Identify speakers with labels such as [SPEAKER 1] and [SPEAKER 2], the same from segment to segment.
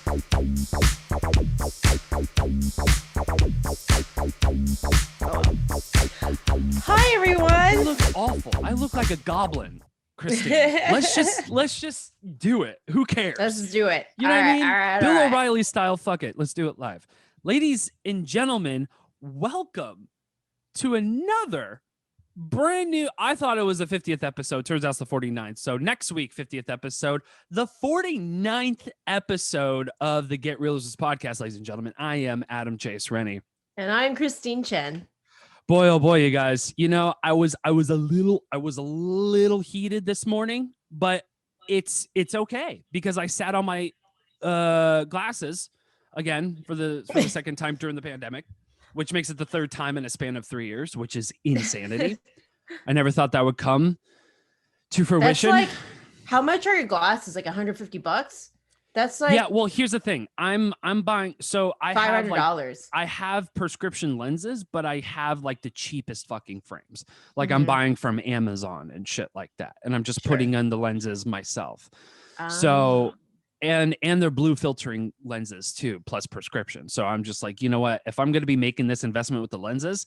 [SPEAKER 1] Hi, everyone.
[SPEAKER 2] I look awful. I look like a goblin, Christine. let's just do it. Who cares?
[SPEAKER 1] Let's do it.
[SPEAKER 2] You know what I mean?
[SPEAKER 1] All right,
[SPEAKER 2] Bill
[SPEAKER 1] all right.
[SPEAKER 2] O'Reilly style. Fuck it. Let's do it live. Ladies and gentlemen, welcome to another brand new. I thought it was the 50th episode. Turns out it's the 49th. So next week, 50th episode, the 49th episode of the Get Reelisms podcast, ladies and gentlemen. I am Adam Chase Rennie.
[SPEAKER 1] And I'm Christine Chen.
[SPEAKER 2] Boy, oh boy, you guys. You know, I was a little heated this morning, but it's okay because I sat on my glasses again for the second time during the pandemic, which makes it the third time in a span of 3 years, which is insanity. I never thought that would come to fruition.
[SPEAKER 1] That's like, how much are your glasses? Like $150? That's like,
[SPEAKER 2] yeah. Well, here's the thing. I'm buying. So I have
[SPEAKER 1] $500.
[SPEAKER 2] I have prescription lenses, but I have like the cheapest fucking frames. Like I'm buying from Amazon and shit like that, and I'm just putting in the lenses myself. So and they're blue filtering lenses too, plus prescription. So I'm just like, you know what? If I'm going to be making this investment with the lenses,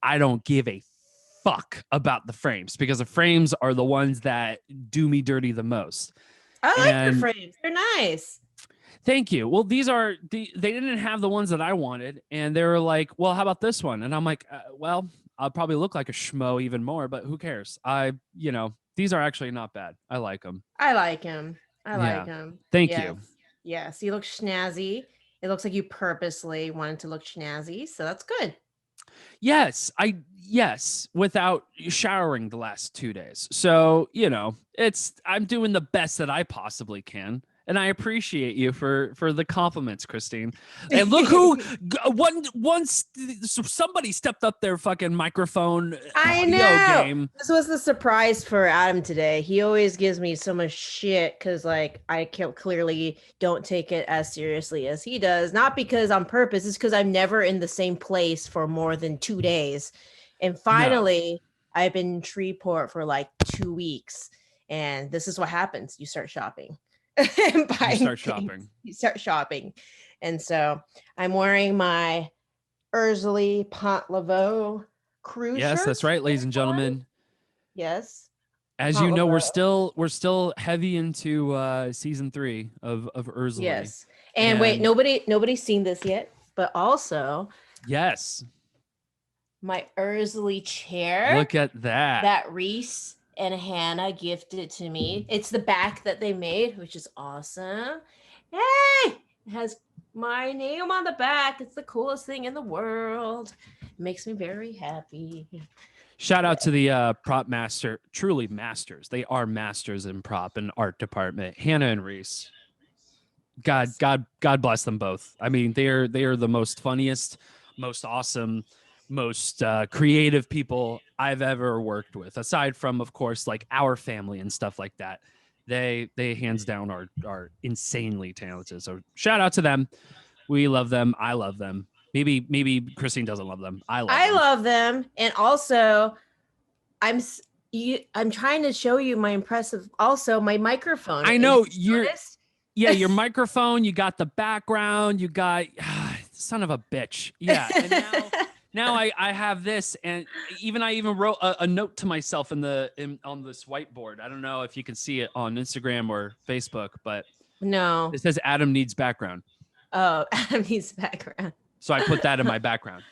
[SPEAKER 2] I don't give a fuck about the frames because the frames are the ones that do me dirty the most.
[SPEAKER 1] I like your frames. They're nice.
[SPEAKER 2] Thank you. Well, they didn't have the ones that I wanted. And they were like, well, how about this one? And I'm like, well, I'll probably look like a schmo even more, but who cares? These are actually not bad. I like them.
[SPEAKER 1] I like him.
[SPEAKER 2] Thank you.
[SPEAKER 1] Yes, you look snazzy. It looks like you purposely wanted to look snazzy. So that's good.
[SPEAKER 2] Yes, without showering the last 2 days. So, I'm doing the best that I possibly can. And I appreciate you for the compliments, Christine. And look who once somebody stepped up their fucking microphone.
[SPEAKER 1] I know. Game. This was the surprise for Adam today. He always gives me so much shit because I clearly don't take it as seriously as he does. Not because on purpose. It's because I'm never in the same place for more than 2 days. And finally, I've been in Shreveport for 2 weeks. And this is what happens. You start shopping. You start shopping. And so I'm wearing my Erzulie Pont Laveau cruise
[SPEAKER 2] Yes,
[SPEAKER 1] shirt.
[SPEAKER 2] that's right, ladies and gentlemen.
[SPEAKER 1] Yes.
[SPEAKER 2] As you know, we're still heavy into season 3 of Erzulie.
[SPEAKER 1] Yes. And wait, nobody's seen this yet, but also
[SPEAKER 2] yes,
[SPEAKER 1] my Erzulie chair.
[SPEAKER 2] Look at that.
[SPEAKER 1] That Reese and Hannah gifted to me. It's the back that they made, which is awesome. Hey, it has my name on the back. It's the coolest thing in the world. It makes me very happy.
[SPEAKER 2] Shout out to the prop master, truly masters. They are masters in prop and art department. Hannah and Reese. God bless them both. I mean, they are the most funniest, most awesome, most creative people I've ever worked with, aside from, of course, our family and stuff like that. They hands down are insanely talented. So shout out to them. We love them. I love them. Maybe Christine doesn't love them. I love them.
[SPEAKER 1] And also, I'm trying to show you my impressive. Also, my microphone.
[SPEAKER 2] I know your microphone. You got the background. You got son of a bitch. Yeah. And now I have this, and I even wrote a note to myself on this whiteboard. I don't know if you can see it on Instagram or Facebook, but
[SPEAKER 1] no,
[SPEAKER 2] it says Adam needs background.
[SPEAKER 1] Oh, Adam needs background.
[SPEAKER 2] So I put that in my background.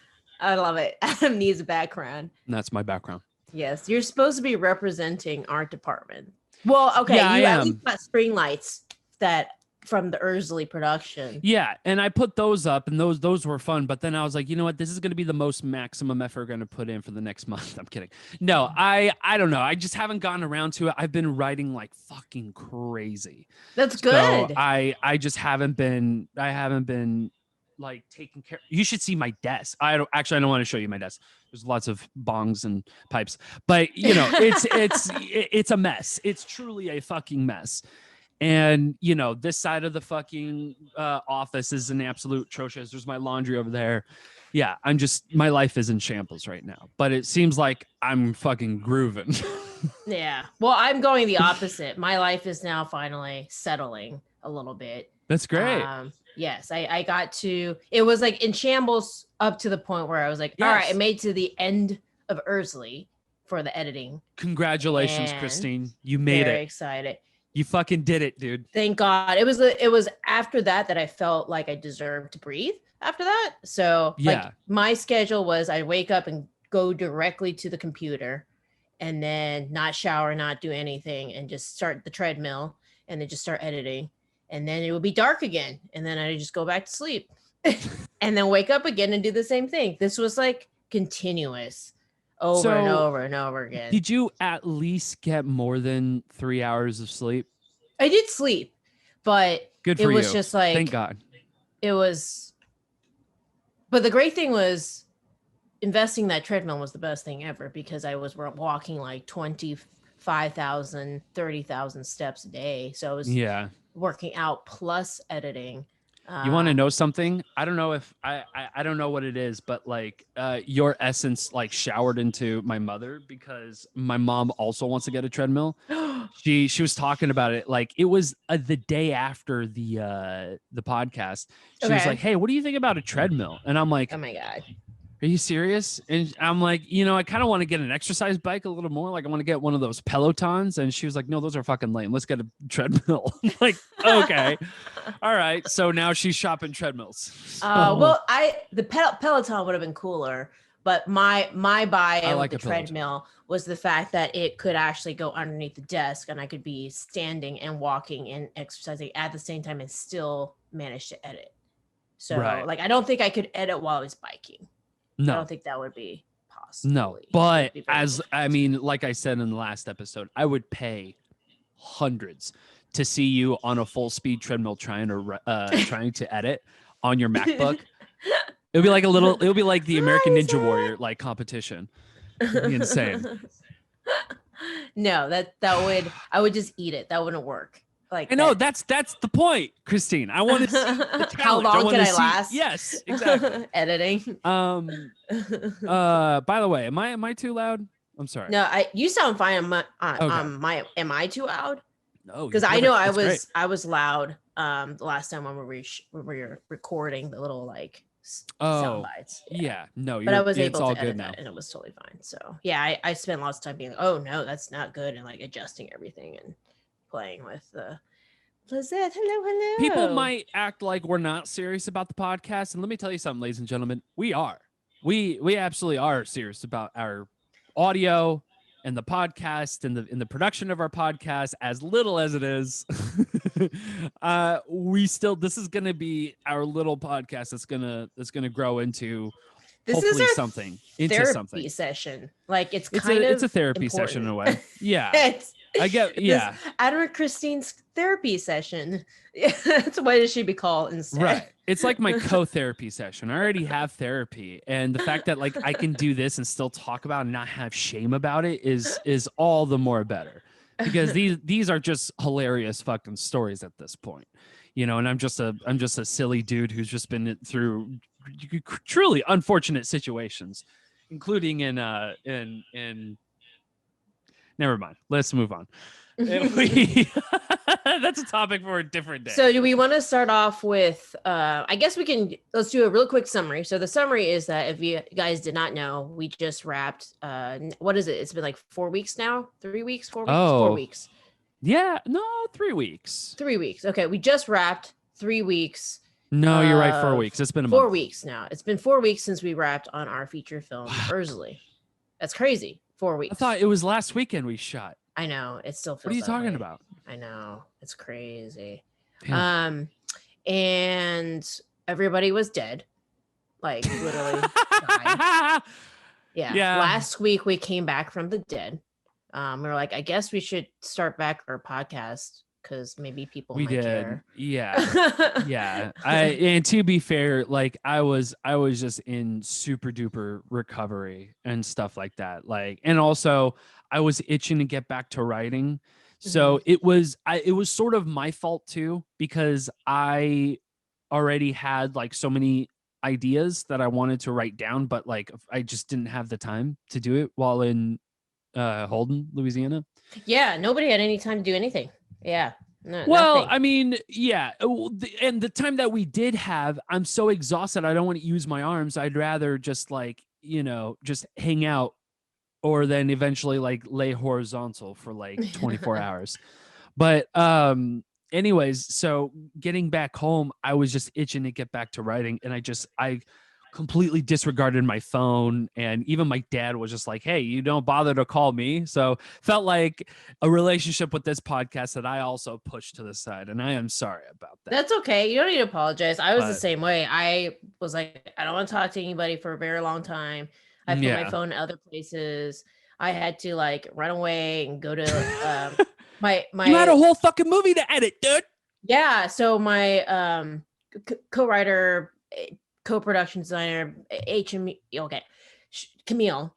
[SPEAKER 1] I love it. Adam needs background.
[SPEAKER 2] And that's my background.
[SPEAKER 1] Yes, you're supposed to be representing art department. Well, okay,
[SPEAKER 2] yeah,
[SPEAKER 1] you at least got string lights that from the Erzulie production.
[SPEAKER 2] Yeah, and I put those up, and those were fun. But then I was like, you know what? This is going to be the most maximum effort we're going to put in for the next month. I'm kidding. No, I don't know. I just haven't gotten around to it. I've been writing like fucking crazy.
[SPEAKER 1] That's good.
[SPEAKER 2] So I just haven't been. I haven't been like taking care. You should see my desk. I don't want to show you my desk. There's lots of bongs and pipes, but it's a mess. It's truly a fucking mess. And, this side of the fucking office is an absolute atrocious. There's my laundry over there. Yeah, my life is in shambles right now. But it seems like I'm fucking grooving.
[SPEAKER 1] Yeah. Well, I'm going the opposite. My life is now finally settling. a little bit.
[SPEAKER 2] That's great.
[SPEAKER 1] Yes, I got to, it was like in shambles up to the point where I was like, all right, I made to the end of Erzulie for the editing.
[SPEAKER 2] Congratulations, Christine. You made it.
[SPEAKER 1] Very excited.
[SPEAKER 2] You fucking did it, dude.
[SPEAKER 1] Thank God. It was after that I felt like I deserved to breathe after that. So like my schedule was I wake up and go directly to the computer and then not shower, not do anything, and just start the treadmill and then just start editing. And then it would be dark again. And then I just go back to sleep and then wake up again and do the same thing. This was like continuous over and over and over again.
[SPEAKER 2] Did you at least get more than 3 hours of sleep?
[SPEAKER 1] I did sleep, but
[SPEAKER 2] good for
[SPEAKER 1] it was
[SPEAKER 2] you.
[SPEAKER 1] Just like,
[SPEAKER 2] thank God.
[SPEAKER 1] It was, but the great thing was investing that treadmill was the best thing ever because I was walking like 25,000, 30,000 steps a day. So I was working out plus editing.
[SPEAKER 2] You want to know something? I don't know if I don't know what it is, but like your essence like showered into my mother because my mom also wants to get a treadmill. She was talking about it like it was the day after the podcast. She was like, "Hey, what do you think about a treadmill?" And I'm like,
[SPEAKER 1] "Oh my God.
[SPEAKER 2] Are you serious?" And I'm like, I kind of want to get an exercise bike a little more. Like I want to get one of those Pelotons. And she was like, "No, those are fucking lame. Let's get a treadmill." I'm like, okay. All right. So now she's shopping treadmills. So.
[SPEAKER 1] Well, the Peloton would have been cooler, but my buy-in with the treadmill was the fact that it could actually go underneath the desk and I could be standing and walking and exercising at the same time and still manage to edit. So like, I don't think I could edit while I was biking.
[SPEAKER 2] No,
[SPEAKER 1] I don't think that would be possible.
[SPEAKER 2] No, but like I said in the last episode, I would pay hundreds to see you on a full speed treadmill trying to edit on your MacBook. It'll be like the American Ninja Warrior like competition. It'd be insane.
[SPEAKER 1] No, I would just eat it. That wouldn't work. Like
[SPEAKER 2] I know that's the point, Christine. I want to see the challenge.
[SPEAKER 1] How long can I last?
[SPEAKER 2] Yes, exactly.
[SPEAKER 1] Editing.
[SPEAKER 2] By the way, am I too loud? I'm sorry.
[SPEAKER 1] No, you sound fine. Am I too loud?
[SPEAKER 2] No,
[SPEAKER 1] because I know I was loud. The last time when we were recording the little like sound bites.
[SPEAKER 2] Yeah. No,
[SPEAKER 1] but I was able to edit that and it was totally fine. So yeah, I spent lots of time being like, oh no, that's not good, and like adjusting everything and playing with the Lizette. Hello.
[SPEAKER 2] People might act like we're not serious about the podcast, and let me tell you something, ladies and gentlemen, we are. We absolutely are serious about our audio and the podcast and the production of our podcast, as little as it is. This is going to be our little podcast that's going to grow into hopefully something into something
[SPEAKER 1] session. Like it's
[SPEAKER 2] a therapy session in a way. Yeah. I get, yeah.
[SPEAKER 1] Adam and Christine's therapy session. That's what it should be called instead.
[SPEAKER 2] Right. It's like my co-therapy session. I already have therapy. And the fact that like I can do this and still talk about and not have shame about it is all the more better. Because these are just hilarious fucking stories at this point. And I'm just a silly dude who's just been through truly unfortunate situations, including in never mind. Let's move on. That's a topic for a different day.
[SPEAKER 1] So do we want to start off with, I guess let's do a real quick summary. So the summary is that if you guys did not know, we just wrapped, what is it? It's been like 4 weeks now, 3 weeks, 4 weeks, 4 weeks.
[SPEAKER 2] Yeah, no, 3 weeks.
[SPEAKER 1] 3 weeks. Okay. We just wrapped 3 weeks.
[SPEAKER 2] No, you're right. 4 weeks. It's been a month.
[SPEAKER 1] 4 weeks now. It's been 4 weeks since we wrapped on our feature film, Erzulie. That's crazy. 4 weeks.
[SPEAKER 2] I thought it was last weekend we shot.
[SPEAKER 1] I know. It still feels.
[SPEAKER 2] What are you talking about?
[SPEAKER 1] I know. It's crazy.
[SPEAKER 2] Yeah.
[SPEAKER 1] And everybody was dead. Like literally died. Yeah. Last week we came back from the dead. We were like, I guess we should start back our podcast because maybe people might care.
[SPEAKER 2] Yeah. Yeah. And to be fair, like I was just in super duper recovery and stuff like that. Like, and also I was itching to get back to writing. So it was sort of my fault too, because I already had like so many ideas that I wanted to write down, but like I just didn't have the time to do it while in Holden, Louisiana.
[SPEAKER 1] Yeah, nobody had any time to do anything. Yeah. No,
[SPEAKER 2] Well,
[SPEAKER 1] nothing.
[SPEAKER 2] I mean, yeah. And the time that we did have, I'm so exhausted. I don't want to use my arms. I'd rather just like, just hang out or then eventually like lay horizontal for like 24 hours. But anyways, so getting back home, I was just itching to get back to writing, and I completely disregarded my phone, and even my dad was just like, "Hey, you don't bother to call me." So felt like a relationship with this podcast that I also pushed to the side, and I am sorry about that.
[SPEAKER 1] That's okay. You don't need to apologize. I was the
[SPEAKER 2] But
[SPEAKER 1] same way. I was like, I don't want to talk to anybody for a very long time. I put my
[SPEAKER 2] yeah.
[SPEAKER 1] phone in other places. I had to like run away and go to my
[SPEAKER 2] You had a
[SPEAKER 1] my
[SPEAKER 2] whole fucking movie to edit, dude.
[SPEAKER 1] yeah. So my co-writer, co-production designer, HM. Okay, Camille.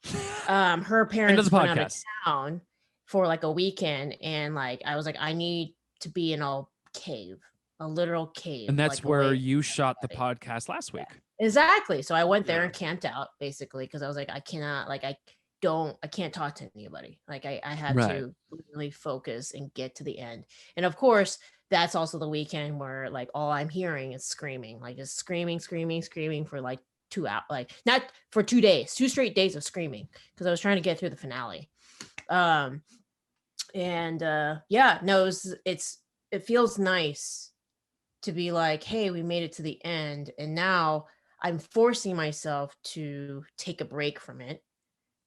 [SPEAKER 1] Her
[SPEAKER 2] End of the
[SPEAKER 1] parents went out of
[SPEAKER 2] podcast.
[SPEAKER 1] town for like a weekend, and like I was like, I need to be in a cave, a literal cave,
[SPEAKER 2] And that's
[SPEAKER 1] like
[SPEAKER 2] where
[SPEAKER 1] away.
[SPEAKER 2] you shot the podcast last week.
[SPEAKER 1] Exactly. So I went there
[SPEAKER 2] Yeah.
[SPEAKER 1] and camped out basically because I was like, I cannot, like, I can't talk to anybody. Like, I have
[SPEAKER 2] Right.
[SPEAKER 1] to really focus and get to the end. And of course, that's also the weekend where like all I'm hearing is screaming, like just screaming, screaming, screaming for like 2 hours, like not for 2 days, 2 straight days of screaming because I was trying to get through the finale. Um, and yeah, no, it feels nice to be like, hey, we made it to the end. And now I'm forcing myself to take a break from it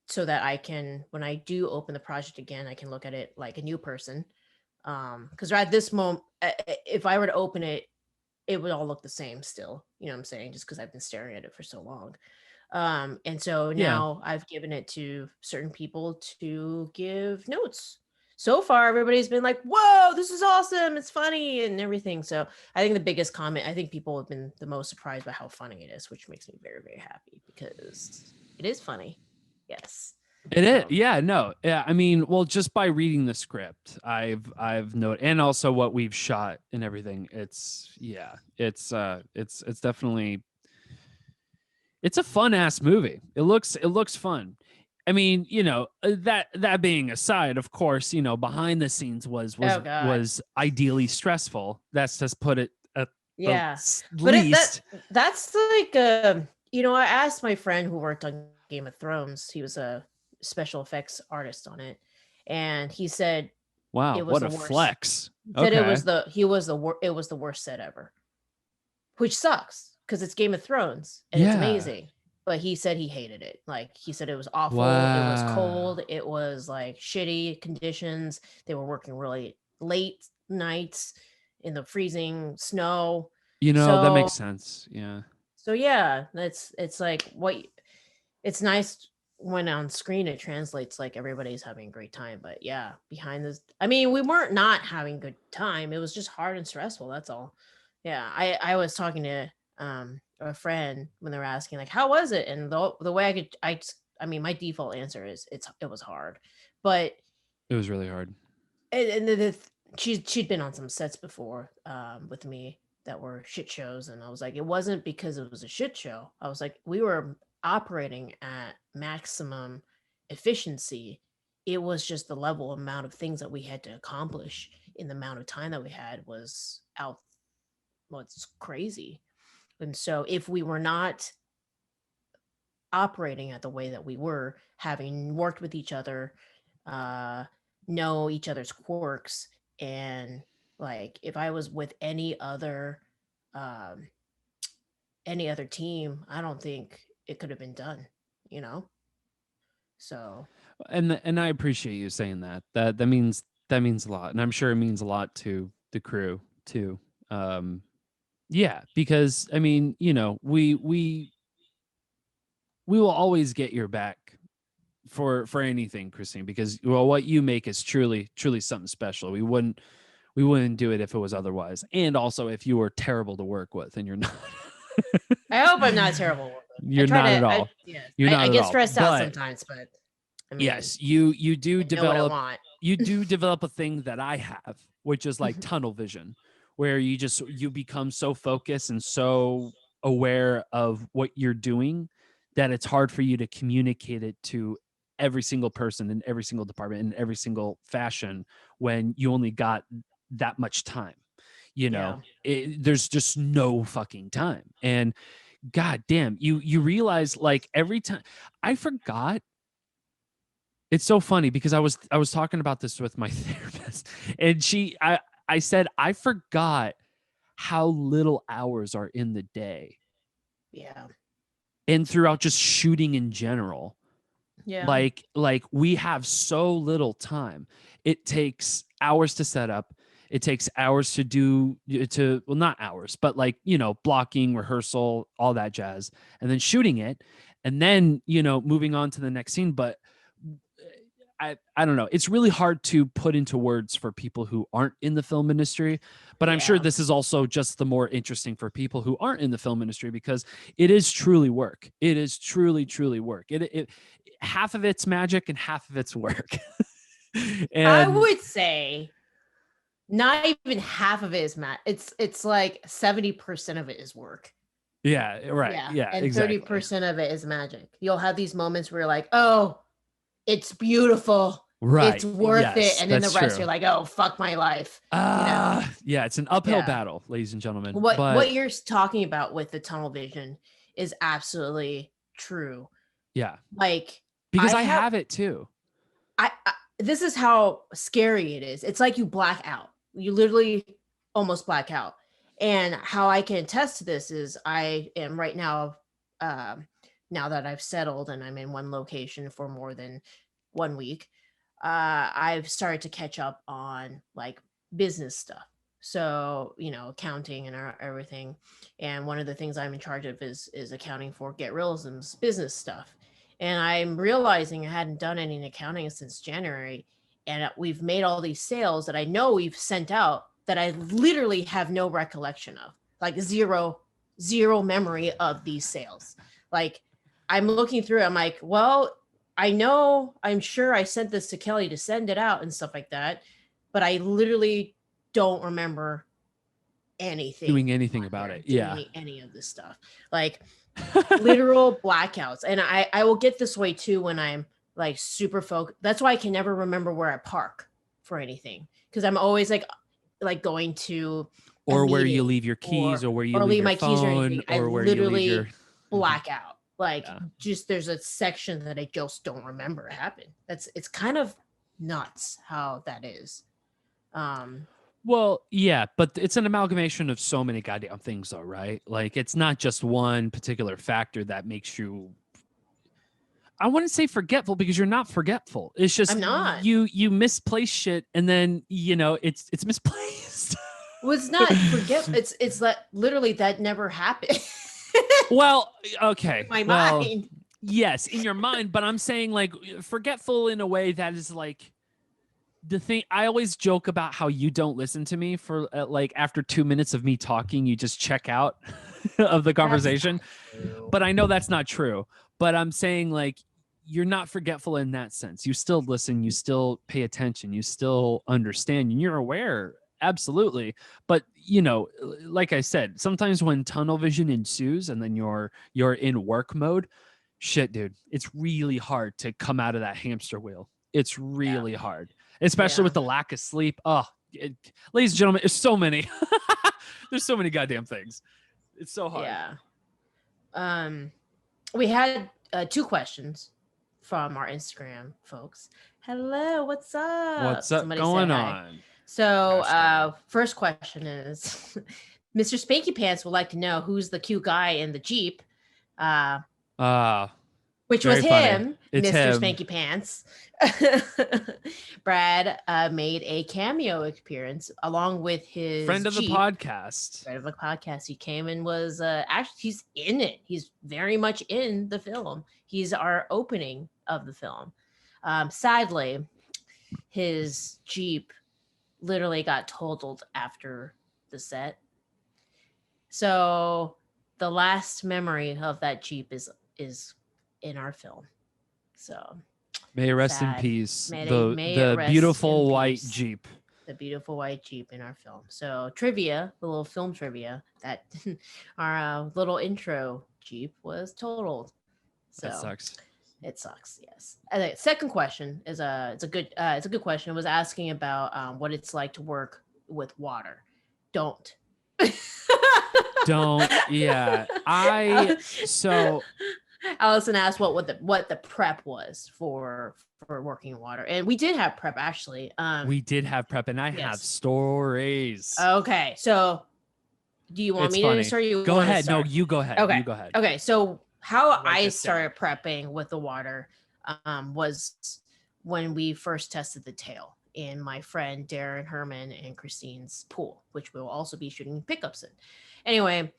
[SPEAKER 1] so that I can, when I do open the project again, I can look at it like a new person. Because at this moment, if I were to open it, it would all look the same still. You know what I'm saying? Just because I've been staring at it for so long. And so
[SPEAKER 2] Yeah.
[SPEAKER 1] now I've given it to certain people to give notes. So far, everybody's been like, whoa, this is awesome. It's funny and everything. So I think the biggest comment, I think people have been the most surprised by how funny it is, which makes me very, very happy because it is funny. Yes.
[SPEAKER 2] It is.
[SPEAKER 1] So
[SPEAKER 2] Yeah, no. Yeah, I mean, well, just by reading the script, I've noted, and also what we've shot and everything. It's definitely it's a fun ass movie. It looks fun. I mean, that being aside, of course, behind the scenes was was
[SPEAKER 1] oh god.
[SPEAKER 2] was ideally stressful. That's just put it at the
[SPEAKER 1] Yeah. But
[SPEAKER 2] least.
[SPEAKER 1] that's like I asked my friend who worked on Game of Thrones. He was a special effects artist on it. And he said
[SPEAKER 2] Wow,
[SPEAKER 1] it was
[SPEAKER 2] what
[SPEAKER 1] the
[SPEAKER 2] a
[SPEAKER 1] worst.
[SPEAKER 2] flex.
[SPEAKER 1] He said
[SPEAKER 2] Okay.
[SPEAKER 1] it was the worst set ever. Which sucks because it's Game of Thrones and it's
[SPEAKER 2] Yeah.
[SPEAKER 1] amazing. But he said he hated it. Like he said it was awful. It was
[SPEAKER 2] Wow.
[SPEAKER 1] cold. It was like shitty conditions. They were working really late nights in the freezing snow.
[SPEAKER 2] That
[SPEAKER 1] So
[SPEAKER 2] makes sense. Yeah.
[SPEAKER 1] yeah, it's like it's nice when on screen it translates like everybody's having a great time. But yeah, behind this, I mean, we weren't not having good time. It was just hard and stressful. That's all. Yeah, I was talking to a friend when they were asking like how was it, and the way I mean my default answer is it was hard, but
[SPEAKER 2] It was really hard.
[SPEAKER 1] and she'd been on some sets before with me that were shit shows, and I was like, it wasn't because it was a shit show. I was like, we were operating at maximum efficiency. It was just the level amount of things that we had to accomplish in the amount of time that we had was out. Well, it's crazy. And so if we were not operating at the way that we were, having worked with each other, uh, know each other's quirks, and like if I was with um, any other team, I don't think it could have been done, you know? So
[SPEAKER 2] And I appreciate you saying that. That means a lot, and I'm sure it means a lot to the crew too. Um, yeah, because I mean, we will always get your back for anything, Christine, because well, what you make is truly truly something special. We wouldn't do it if it was otherwise, and also if you were terrible to work with, and you're not.
[SPEAKER 1] I hope I'm not terrible with it. I
[SPEAKER 2] You're
[SPEAKER 1] try
[SPEAKER 2] not at
[SPEAKER 1] to,
[SPEAKER 2] all.
[SPEAKER 1] yes,
[SPEAKER 2] You're
[SPEAKER 1] I
[SPEAKER 2] not at
[SPEAKER 1] get
[SPEAKER 2] all.
[SPEAKER 1] stressed out
[SPEAKER 2] But
[SPEAKER 1] sometimes, but I mean,
[SPEAKER 2] yes, you do
[SPEAKER 1] I know what I
[SPEAKER 2] develop
[SPEAKER 1] want.
[SPEAKER 2] you do develop a thing that I have, which is like tunnel vision, where you become so focused and so aware of what you're doing that it's hard for you to communicate it to every single person in every single department in every single fashion when you only got that much time.
[SPEAKER 1] Yeah.
[SPEAKER 2] There's just no fucking time. And god damn, you realize like every time I forgot. It's so funny because I was talking about this with my therapist, and I said I forgot how little hours are in the day
[SPEAKER 1] Yeah.
[SPEAKER 2] and throughout just shooting in general.
[SPEAKER 1] Yeah.
[SPEAKER 2] Like we have so little time. It takes hours to set up. It takes hours well, not hours, but like, blocking, rehearsal, all that jazz, and then shooting it, and then, moving on to the next scene. But I don't know. It's really hard to put into words for people who aren't in the film industry, but I'm sure
[SPEAKER 1] Yeah.
[SPEAKER 2] this is also just the more interesting for people who aren't in the film industry, because it is truly work. It is truly, truly work. It half of it's magic and half of it's work. And
[SPEAKER 1] I would say not even half of it is it's like 70% of it is work.
[SPEAKER 2] yeah, right. Yeah,
[SPEAKER 1] and
[SPEAKER 2] exactly.
[SPEAKER 1] 30% of it is magic. You'll have these moments where you're like, oh, it's beautiful.
[SPEAKER 2] Right.
[SPEAKER 1] It's worth it. And then the rest
[SPEAKER 2] true.
[SPEAKER 1] you're like, oh, fuck my life.
[SPEAKER 2] Yeah, it's an uphill battle, ladies and gentlemen.
[SPEAKER 1] What you're talking about with the tunnel vision is absolutely true.
[SPEAKER 2] Yeah.
[SPEAKER 1] Like,
[SPEAKER 2] because I have it too.
[SPEAKER 1] I this is how scary it is. It's like you black out. You literally almost black out. And how I can attest to this is I am right now, now that I've settled and I'm in one location for more than 1 week, I've started to catch up on like business stuff. So, accounting and everything. And one of the things I'm in charge of is accounting for Reelisms business stuff. And I'm realizing I hadn't done any accounting since January. And we've made all these sales that I know we've sent out that I literally have no recollection of, like zero memory of these sales. Like, I'm looking through, I'm like, well, I'm sure I sent this to Kelly to send it out and stuff like that, but I literally don't remember anything.
[SPEAKER 2] Doing anything about it. Yeah.
[SPEAKER 1] Any of this stuff. Like, literal blackouts. And I will get this way too when I'm like super focused. That's why I can never remember where I park for anything, because I'm always like going to
[SPEAKER 2] or where you leave your keys, or where you leave my keys or anything.
[SPEAKER 1] I literally black out. Like, just there's a section that I just don't remember happened. It's kind of nuts how that is.
[SPEAKER 2] Well, yeah, but it's an amalgamation of so many goddamn things, though, right? Like, it's not just one particular factor that makes you, I wouldn't say forgetful, because you're not forgetful. It's just
[SPEAKER 1] I'm not.
[SPEAKER 2] You misplace shit, and then it's misplaced.
[SPEAKER 1] Well, it's not forget. It's that literally that never happened.
[SPEAKER 2] Well, okay.
[SPEAKER 1] My mind.
[SPEAKER 2] Yes, in your mind, but I'm saying like forgetful in a way that is like the thing. I always joke about how you don't listen to me for like after 2 minutes of me talking, you just check out of the conversation. But I know that's not true. But I'm saying like you're not forgetful in that sense. You still listen, you still pay attention, you still understand, and you're aware. Absolutely. But like I said, sometimes when tunnel vision ensues and then you're in work mode, shit, dude, it's really hard to come out of that hamster wheel. It's really hard, especially with the lack of sleep. Ladies and gentlemen, there's so many. There's so many goddamn things. It's so hard.
[SPEAKER 1] Yeah. We had 2 questions from our Instagram folks. Hello, what's up?
[SPEAKER 2] What's up going on?
[SPEAKER 1] So, first question is, Mr. Spanky Pants would like to know who's the cute guy in the Jeep. Which was him, Mr.
[SPEAKER 2] Him.
[SPEAKER 1] Spanky Pants. Brad made a cameo appearance along with his
[SPEAKER 2] friend of
[SPEAKER 1] Jeep.
[SPEAKER 2] the podcast.
[SPEAKER 1] Friend of the podcast. He came and was actually he's in it. He's very much in the film. He's our opening of the film. Sadly, his Jeep literally got totaled after the set. So the last memory of that Jeep is in our film. So
[SPEAKER 2] may rest in peace.
[SPEAKER 1] The
[SPEAKER 2] beautiful white Jeep.
[SPEAKER 1] The beautiful white Jeep in our film. So trivia, the little film trivia, that our little intro Jeep was totaled. So
[SPEAKER 2] that sucks.
[SPEAKER 1] It sucks, yes. And the second question is it's a good question. It was asking about what it's like to work with water. Don't.
[SPEAKER 2] Don't. Yeah. So
[SPEAKER 1] Allison asked what the prep was for working in water, and we did have prep actually.
[SPEAKER 2] We did have prep, and I have stories.
[SPEAKER 1] Okay, so do you want me to start? You
[SPEAKER 2] go ahead. No, you go ahead.
[SPEAKER 1] Okay.
[SPEAKER 2] You go ahead.
[SPEAKER 1] Okay, so how I started prepping with the water was when we first tested the tail in my friend Darren Herman and Christine's pool, which we'll also be shooting pickups in. Anyway,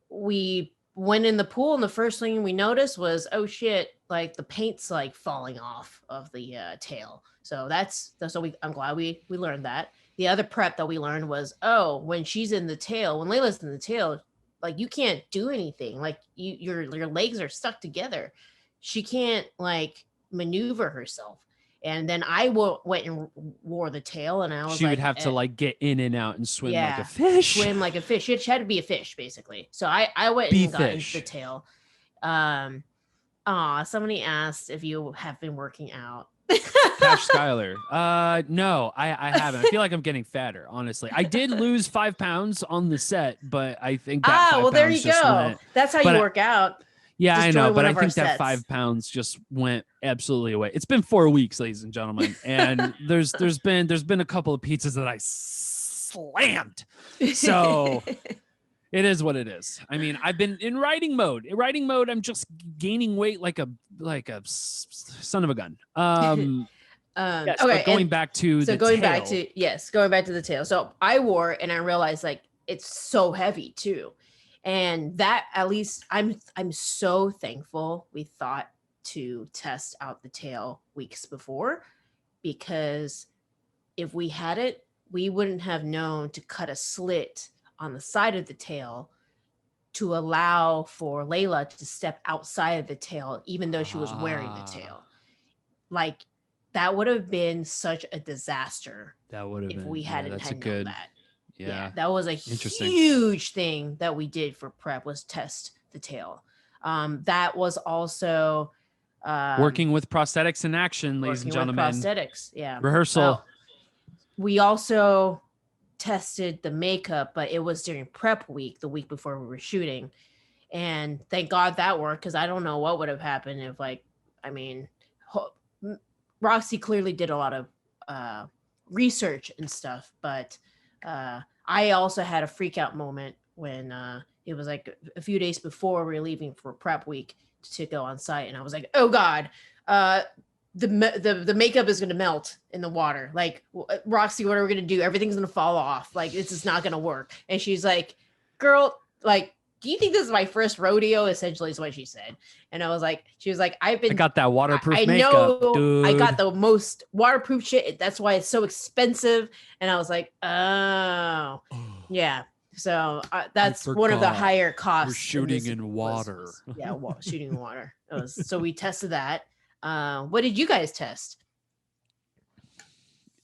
[SPEAKER 1] we went in the pool, and the first thing we noticed was, oh shit, like the paint's like falling off of the tail. So that's what I'm glad we learned that. The other prep that we learned was, oh, when she's in the tail, when Layla's in the tail, like you can't do anything. Like your legs are stuck together. She can't like maneuver herself. And then I went and wore the tail, and I was
[SPEAKER 2] she would have to like get in and out and swim like a fish.
[SPEAKER 1] Swim like a fish. She had to be a fish, basically. So I went and got into the tail. Somebody asked if you have been working out.
[SPEAKER 2] Cash Skyler. No, I haven't. I feel like I'm getting fatter, honestly. I did lose 5 pounds on the set, but I think that
[SPEAKER 1] there you go. That's how you work out.
[SPEAKER 2] Yeah, I know, but I think that 5 pounds just went absolutely away. It's been 4 weeks, ladies and gentlemen, and there's been a couple of pizzas that I slammed. So it is what it is. I mean, I've been in writing mode. In writing mode, I'm just gaining weight like a son of a gun. Yes, okay, going back to the
[SPEAKER 1] tail. So I wore it, and I realized like it's so heavy too. And that, at least I'm so thankful we thought to test out the tail weeks before, because if we had it, we wouldn't have known to cut a slit on the side of the tail to allow for Layla to step outside of the tail, even though she was wearing the tail. Like that would have been such a disaster.
[SPEAKER 2] That would have
[SPEAKER 1] if
[SPEAKER 2] been,
[SPEAKER 1] we hadn't known that.
[SPEAKER 2] Yeah,
[SPEAKER 1] that was a huge thing that we did for prep, was test the tail. That was also
[SPEAKER 2] working with prosthetics in action, ladies and gentlemen.
[SPEAKER 1] Prosthetics,
[SPEAKER 2] rehearsal.
[SPEAKER 1] Well, we also tested the makeup, but it was during prep week, the week before we were shooting, and thank God that worked, because I don't know what would have happened if, like, I mean, Roxy clearly did a lot of research and stuff, but I also had a freak out moment when it was like a few days before we were leaving for prep week to go on site, and I was like, oh God, the makeup is going to melt in the water. Like, Roxy, what are we going to do? Everything's going to fall off. Like, this is not going to work. And she's like, girl, like, do you think this is my first rodeo? Essentially is what she said. And I was like, she was like, I got
[SPEAKER 2] that waterproof makeup,
[SPEAKER 1] know,
[SPEAKER 2] dude.
[SPEAKER 1] I got the most waterproof shit. That's why it's so expensive. And I was like, oh, yeah. So that's one of the higher costs.
[SPEAKER 2] We're shooting in water.
[SPEAKER 1] Shooting in water. So we tested that. What did you guys test?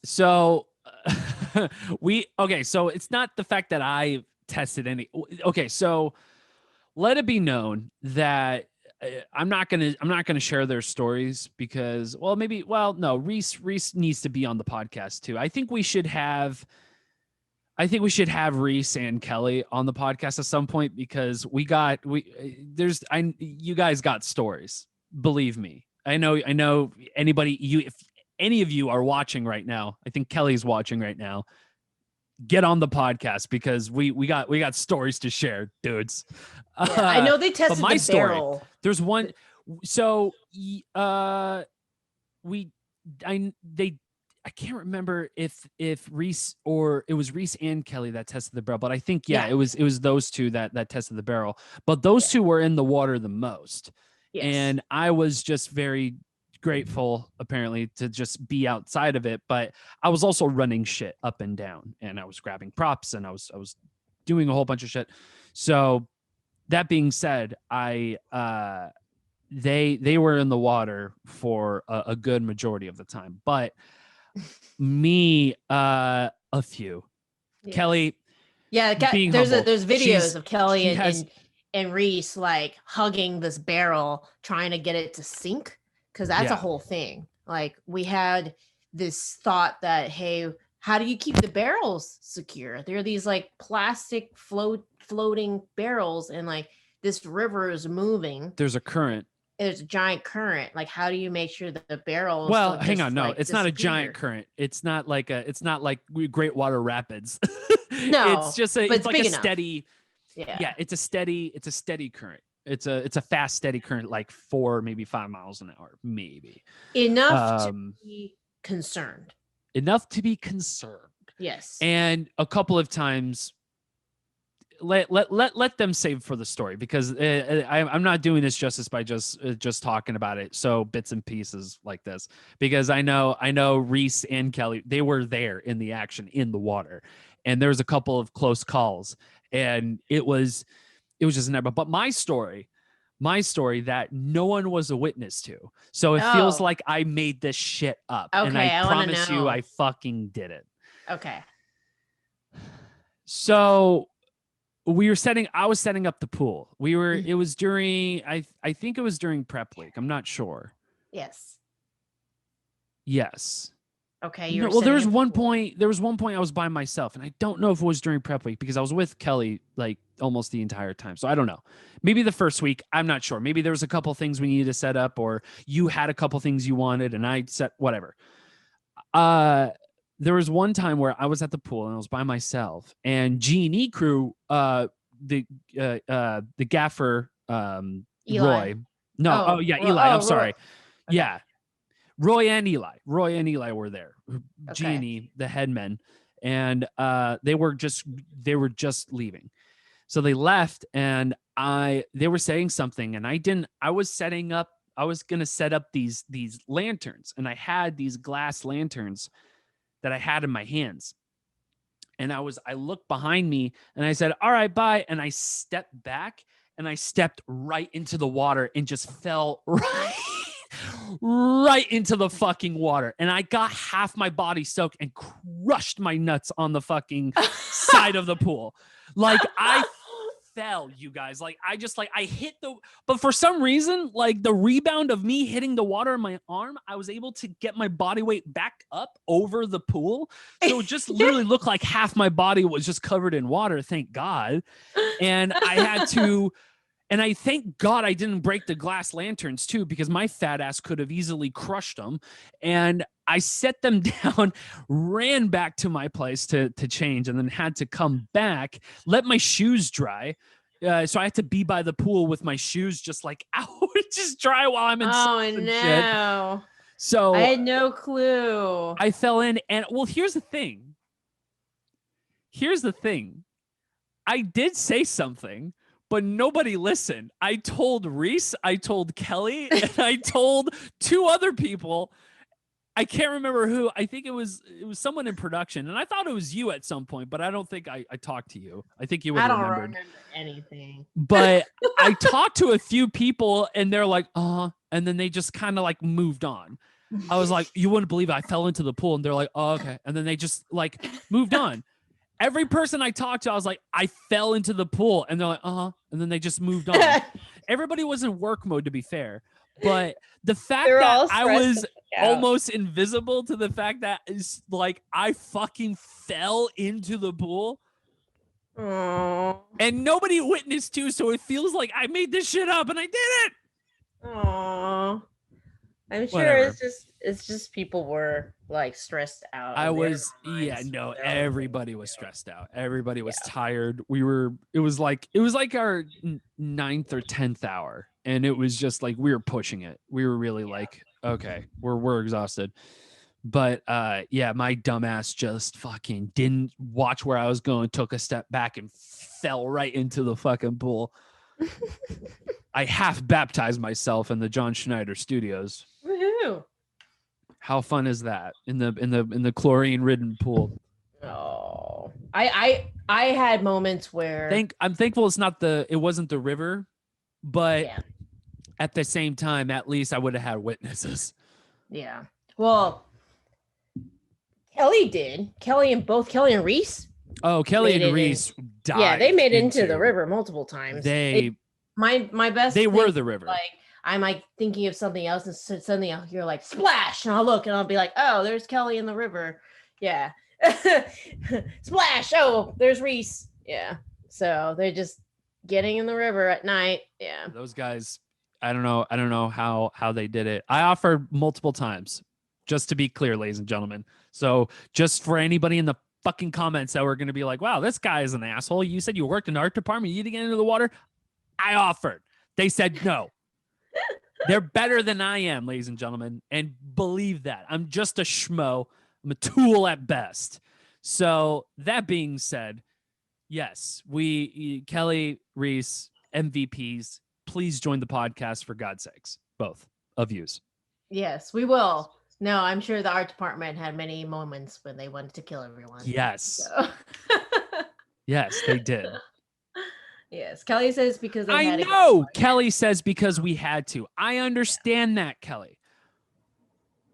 [SPEAKER 2] So so it's not the fact that I tested any. Okay, so let it be known that I'm not gonna share their stories because, Reese needs to be on the podcast too. I think we should have Reese and Kelly on the podcast at some point, because you guys got stories. Believe me. I know if any of you are watching right now, I think Kelly's watching right now, get on the podcast, because we got stories to share, dudes.
[SPEAKER 1] I know they tested my barrel.
[SPEAKER 2] There's one. So I can't remember if Reese, or it was Reese and Kelly that tested the barrel, but I think it was those two that tested the barrel. But those two were in the water the most. Yes. And I was just very grateful, apparently, to just be outside of it. But I was also running shit up and down, and I was grabbing props, and I was doing a whole bunch of shit. So that being said, they were in the water for a good majority of the time, but me, a few. Yes. Kelly.
[SPEAKER 1] Yeah, there's videos of Kelly and Reese like hugging this barrel, trying to get it to sink, because that's a whole thing. Like, we had this thought that, hey, how do you keep the barrels secure? They're these like plastic floating barrels, and like this river is moving.
[SPEAKER 2] There's a current.
[SPEAKER 1] There's a giant current. Like, how do you make sure that the barrels?
[SPEAKER 2] Well, hang on. No,
[SPEAKER 1] like,
[SPEAKER 2] it's not a giant current. It's not like Great Water Rapids.
[SPEAKER 1] No,
[SPEAKER 2] it's just it's like a steady. Yeah, it's a steady current. It's a fast, steady current, like 4, maybe 5 miles an hour, maybe.
[SPEAKER 1] Enough to be concerned.
[SPEAKER 2] Enough to be concerned.
[SPEAKER 1] Yes.
[SPEAKER 2] And a couple of times, let them save for the story, because I'm not doing this justice by just talking about it. So bits and pieces like this, because I know Reese and Kelly, they were there in the action in the water, and there was a couple of close calls, and it was just never. But my story that no one was a witness to. So it feels like I made this shit up.
[SPEAKER 1] Okay,
[SPEAKER 2] and I promise you I fucking did it.
[SPEAKER 1] Okay.
[SPEAKER 2] So I was setting up the pool. It was during, I think it was during prep week. I'm not sure.
[SPEAKER 1] Yes.
[SPEAKER 2] Okay. Well, there was one point I was by myself, and I don't know if it was during prep week, because I was with Kelly like almost the entire time. So I don't know. Maybe the first week, I'm not sure. Maybe there was a couple things we needed to set up, or you had a couple things you wanted and I set whatever. There was one time where I was at the pool and I was by myself, and G&E crew, the gaffer,
[SPEAKER 1] Eli.
[SPEAKER 2] Roy. No, Eli. I'm sorry.
[SPEAKER 1] Okay.
[SPEAKER 2] Yeah. Roy and Eli were there. G&E, the headmen, and they were just leaving. So they left, and they were saying something, and I was going to set up these lanterns, and I had these glass lanterns that I had in my hands. And I looked behind me, and I said, "All right, bye." And I stepped back, and I stepped right into the water and just fell right into the fucking water. And I got half my body soaked and crushed my nuts on the fucking side of the pool. Like, I fell, you guys. Like, I hit but for some reason, like, the rebound of me hitting the water in my arm, I was able to get my body weight back up over the pool. So it just literally looked like half my body was just covered in water, thank God. And and I thank God I didn't break the glass lanterns too, because my fat ass could have easily crushed them. And I set them down, ran back to my place to change, and then had to come back, let my shoes dry. So I had to be by the pool with my shoes just like out, just dry while I'm in.
[SPEAKER 1] Oh no!
[SPEAKER 2] Shit. So
[SPEAKER 1] I had no clue.
[SPEAKER 2] I fell in, and well, here's the thing. I did say something, but nobody listened. I told Reese, I told Kelly, and I told 2 other people. I can't remember who. I think it was someone in production, and I thought it was you at some point, but I don't think I talked to you. I think you would have remembered.
[SPEAKER 1] I don't remember anything.
[SPEAKER 2] But I talked to a few people, and they're like, and then they just kind of like moved on. I was like, you wouldn't believe it. I fell into the pool, and they're like, oh, okay. And then they just like moved on. Every person I talked to, I was like, I fell into the pool. And they're like, and then they just moved on. Everybody was in work mode, to be fair. But the fact that I was almost invisible to the fact that is like I fucking fell into the pool.
[SPEAKER 1] Aww.
[SPEAKER 2] And nobody witnessed too, so it feels like I made this shit up and I did it.
[SPEAKER 1] Aww. I'm sure it's just people were like stressed out.
[SPEAKER 2] Everybody was stressed out. Everybody was tired. It was like our 9th or 10th hour, and it was just like we were pushing it. We were really like, okay, we're exhausted. But my dumbass just fucking didn't watch where I was going, took a step back and fell right into the fucking pool. I half baptized myself in the John Schneider studios.
[SPEAKER 1] Woohoo!
[SPEAKER 2] How fun is that in the chlorine ridden pool?
[SPEAKER 1] Oh, I had moments where
[SPEAKER 2] I'm thankful it wasn't the river, but at the same time, at least I would have had witnesses.
[SPEAKER 1] Yeah. Well, Kelly did. Kelly and Reese.
[SPEAKER 2] Oh, Kelly and Reese died.
[SPEAKER 1] Yeah, they made it into the river multiple times. My best.
[SPEAKER 2] They were the river.
[SPEAKER 1] Like, I'm like thinking of something else, and suddenly I'll hear like splash, and I'll look, and I'll be like, oh, there's Kelly in the river. Yeah, Splash! Oh, there's Reese. Yeah. So they're just getting in the river at night. Yeah.
[SPEAKER 2] Those guys, I don't know how they did it. I offered multiple times, just to be clear, ladies and gentlemen. So just for anybody in the fucking comments that were going to be like, wow, this guy is an asshole. You said you worked in the art department. You need to get into the water. I offered. They said no. They're better than I am, ladies and gentlemen. And believe that. I'm just a schmo. I'm a tool at best. So that being said, yes, Kelly, Reese, MVPs, please join the podcast for God's sakes, both of yous.
[SPEAKER 1] Yes, we will. No, I'm sure the art department had many moments when they wanted to kill everyone.
[SPEAKER 2] Yes.
[SPEAKER 1] So.
[SPEAKER 2] Yes, they did.
[SPEAKER 1] Yes, Kelly says because they
[SPEAKER 2] I know. Kelly says because we had to. I understand that, Kelly.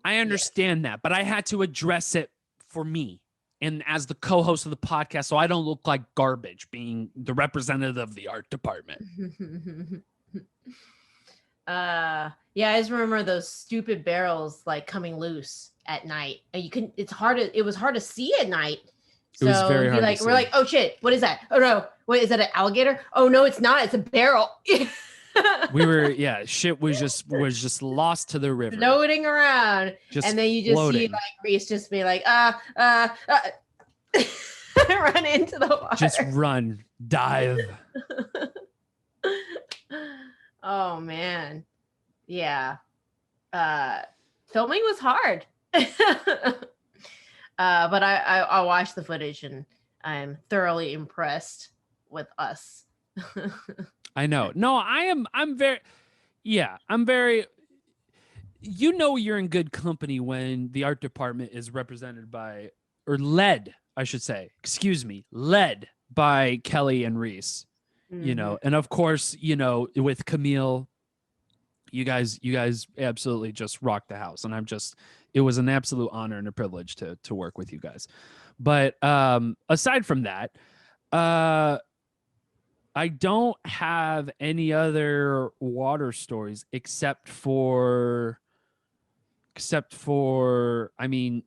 [SPEAKER 2] I understand that, but I had to address it for me and as the co-host of the podcast, so I don't look like garbage being the representative of the art department.
[SPEAKER 1] Yeah, I just remember those stupid barrels like coming loose at night. And it was hard to see at night. So
[SPEAKER 2] it was very hard to see.
[SPEAKER 1] We're like, oh shit, what is that? Oh no, wait, is that an alligator? Oh no, it's not, it's a barrel.
[SPEAKER 2] Shit was just lost to the river.
[SPEAKER 1] Floating around. And then you just see like Reese just be like, run into the water.
[SPEAKER 2] Just run, dive.
[SPEAKER 1] Oh man. Yeah. Filming was hard. But I watched the footage and I'm thoroughly impressed with us.
[SPEAKER 2] I know. No, I'm very, you're in good company when the art department is represented by, or led by Kelly and Reese,
[SPEAKER 1] Mm-hmm.
[SPEAKER 2] and of course, with Camille, you guys absolutely just rocked the house. And it was an absolute honor and a privilege to work with you guys. But aside from that, I don't have any other water stories except for cleaning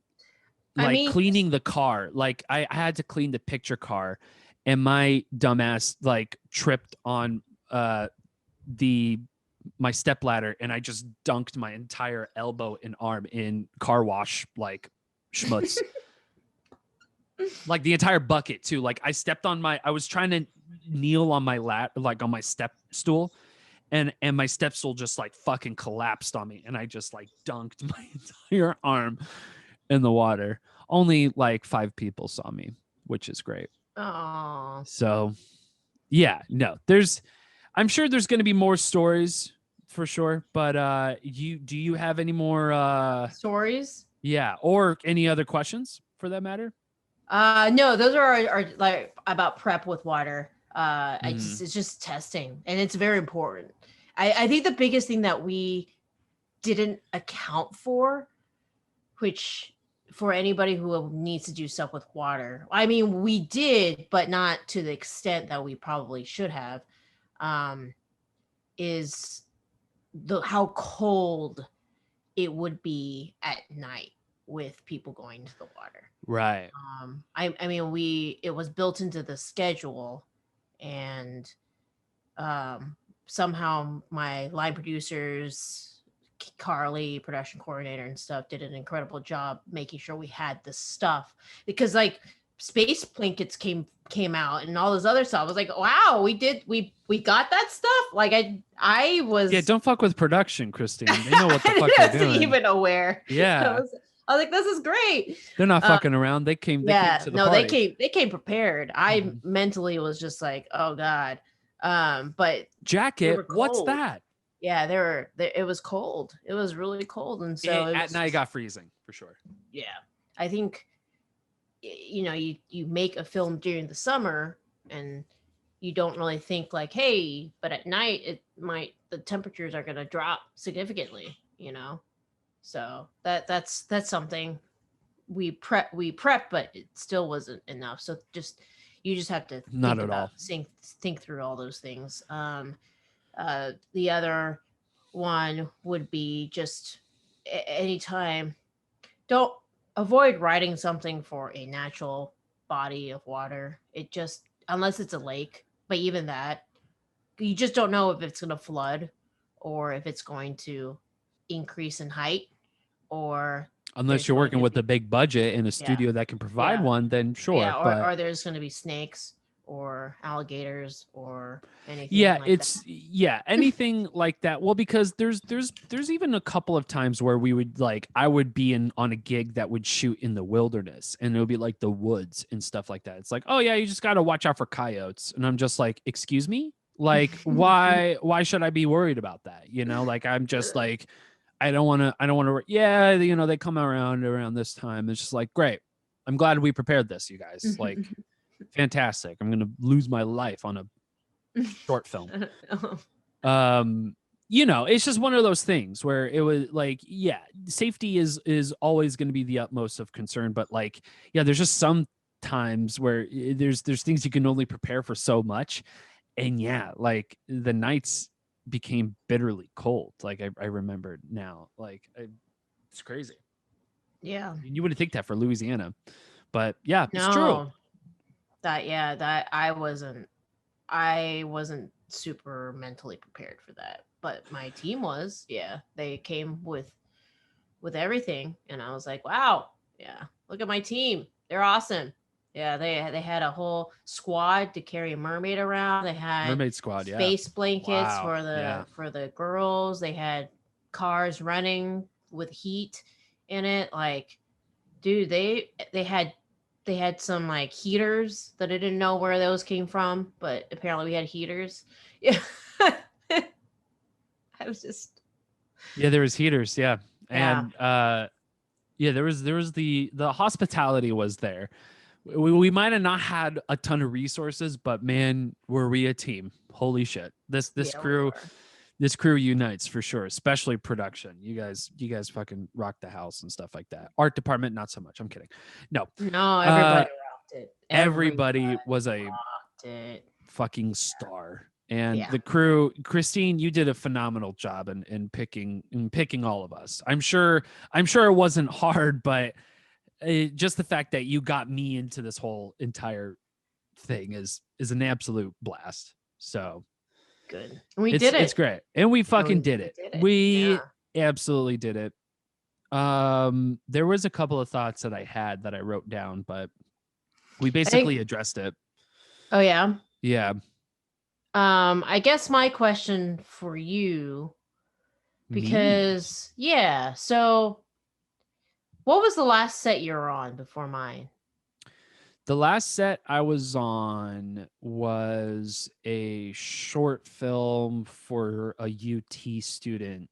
[SPEAKER 2] the car. Like I had to clean the picture car and my dumbass like tripped on my step ladder and I just dunked my entire elbow and arm in car wash like schmutz. Like the entire bucket too. Like I was trying to kneel on my on my step stool and my step stool just like fucking collapsed on me and I just like dunked my entire arm in the water. Only like 5 people saw me, which is great.
[SPEAKER 1] Oh.
[SPEAKER 2] So yeah, no, I'm sure there's going to be more stories for sure, but do you have any more
[SPEAKER 1] stories?
[SPEAKER 2] Yeah, or any other questions for that matter?
[SPEAKER 1] No, those are like about prep with water. It's just testing, and it's very important. I think the biggest thing that we didn't account for, which for anybody who needs to do stuff with water, I mean, we did, but not to the extent that we probably should have, is how cold it would be at night with people going to the water.
[SPEAKER 2] Right.
[SPEAKER 1] I mean, it was built into the schedule, and somehow my line producers, Carly, production coordinator and stuff, did an incredible job making sure we had the stuff, because like space blankets came out and all this other stuff. I was like, wow, we got that stuff. Like I was,
[SPEAKER 2] don't fuck with production, Christine. They know what the fuck they're doing. I wasn't
[SPEAKER 1] even aware.
[SPEAKER 2] Yeah.
[SPEAKER 1] I was like, this is great.
[SPEAKER 2] They're not fucking around. They came to the party.
[SPEAKER 1] They came prepared. I mentally was just like, oh God. But
[SPEAKER 2] jacket, what's that?
[SPEAKER 1] Yeah, it was cold. It was really cold. And so
[SPEAKER 2] at night it got freezing for sure. Yeah.
[SPEAKER 1] I think, you make a film during the summer and you don't really think like, hey, but at night the temperatures are going to drop significantly, So that's something we prep, but it still wasn't enough. So you just have to think through all those things. The other one would be just anytime, don't avoid writing something for a natural body of water. It just, unless it's a lake, but even that, you just don't know if it's going to flood or if it's going to increase in height or
[SPEAKER 2] Unless
[SPEAKER 1] there's
[SPEAKER 2] you're
[SPEAKER 1] going
[SPEAKER 2] working
[SPEAKER 1] to
[SPEAKER 2] with a
[SPEAKER 1] be,
[SPEAKER 2] big budget in a
[SPEAKER 1] yeah,
[SPEAKER 2] studio that can provide
[SPEAKER 1] yeah,
[SPEAKER 2] one, then sure.
[SPEAKER 1] yeah,
[SPEAKER 2] But
[SPEAKER 1] or there's going to be snakes or alligators or anything
[SPEAKER 2] yeah,
[SPEAKER 1] like that.
[SPEAKER 2] it's yeah, anything like that. Well, because there's even a couple of times where we would like I would be in on a gig that would shoot in the wilderness and it would be like the woods and stuff like that. It's like, oh yeah, you just gotta watch out for coyotes. And I'm just like, excuse me? Like, why should I be worried about that? You know, like I'm just like, I don't wanna yeah, you know, they come around this time. It's just like, great. I'm glad we prepared this, you guys. Like, fantastic. I'm gonna lose my life on a short film. You know, it's just one of those things where it was like, yeah, safety is always going to be the utmost of concern, but like, yeah, there's just some times where there's things you can only prepare for so much. And yeah, like the nights became bitterly cold. Like I remember now, like it's crazy.
[SPEAKER 1] Yeah.
[SPEAKER 2] You wouldn't think that for Louisiana, but yeah, it's true.
[SPEAKER 1] No. That I wasn't super mentally prepared for that. But my team was, yeah. They came with everything and I was like, wow, yeah. Look at my team. They're awesome. Yeah, they had a whole squad to carry a mermaid around. They had
[SPEAKER 2] Mermaid Squad, yeah.
[SPEAKER 1] space blankets
[SPEAKER 2] Wow, yeah.
[SPEAKER 1] for the girls. They had cars running with heat in it. Like, dude, they had some like heaters that I didn't know where those came from, but apparently we had heaters. Yeah. I was just,
[SPEAKER 2] Yeah, there was heaters, yeah.
[SPEAKER 1] yeah.
[SPEAKER 2] And yeah, there was the hospitality was there. We might have not had a ton of resources, but man, were we a team. Holy shit. This
[SPEAKER 1] Yeah, we
[SPEAKER 2] crew
[SPEAKER 1] were.
[SPEAKER 2] this crew unites for sure, especially production. You guys fucking rock the house and stuff like that. Art department not so much. I'm kidding. No.
[SPEAKER 1] No,
[SPEAKER 2] Uh
[SPEAKER 1] everybody rocked it.
[SPEAKER 2] everybody
[SPEAKER 1] Everybody
[SPEAKER 2] was a
[SPEAKER 1] rocked it.
[SPEAKER 2] fucking star. And
[SPEAKER 1] Yeah.
[SPEAKER 2] the crew, Christine, you did a phenomenal job in picking all of us. I'm sure it wasn't hard, but just the fact that you got me into this whole entire thing is an absolute blast. So
[SPEAKER 1] Good. We
[SPEAKER 2] it's
[SPEAKER 1] did
[SPEAKER 2] it's
[SPEAKER 1] it.
[SPEAKER 2] great, and we
[SPEAKER 1] And
[SPEAKER 2] fucking
[SPEAKER 1] we,
[SPEAKER 2] did
[SPEAKER 1] we
[SPEAKER 2] it.
[SPEAKER 1] did it.
[SPEAKER 2] We
[SPEAKER 1] Yeah.
[SPEAKER 2] absolutely did it. There was a couple of thoughts that I had that I wrote down, but we
[SPEAKER 1] I
[SPEAKER 2] basically
[SPEAKER 1] think,
[SPEAKER 2] addressed it.
[SPEAKER 1] oh yeah.
[SPEAKER 2] Yeah.
[SPEAKER 1] I guess my question for you,
[SPEAKER 2] Me.
[SPEAKER 1] because yeah, so what was the last set you were on before mine?
[SPEAKER 2] The last set I was on was a short film for a UT student.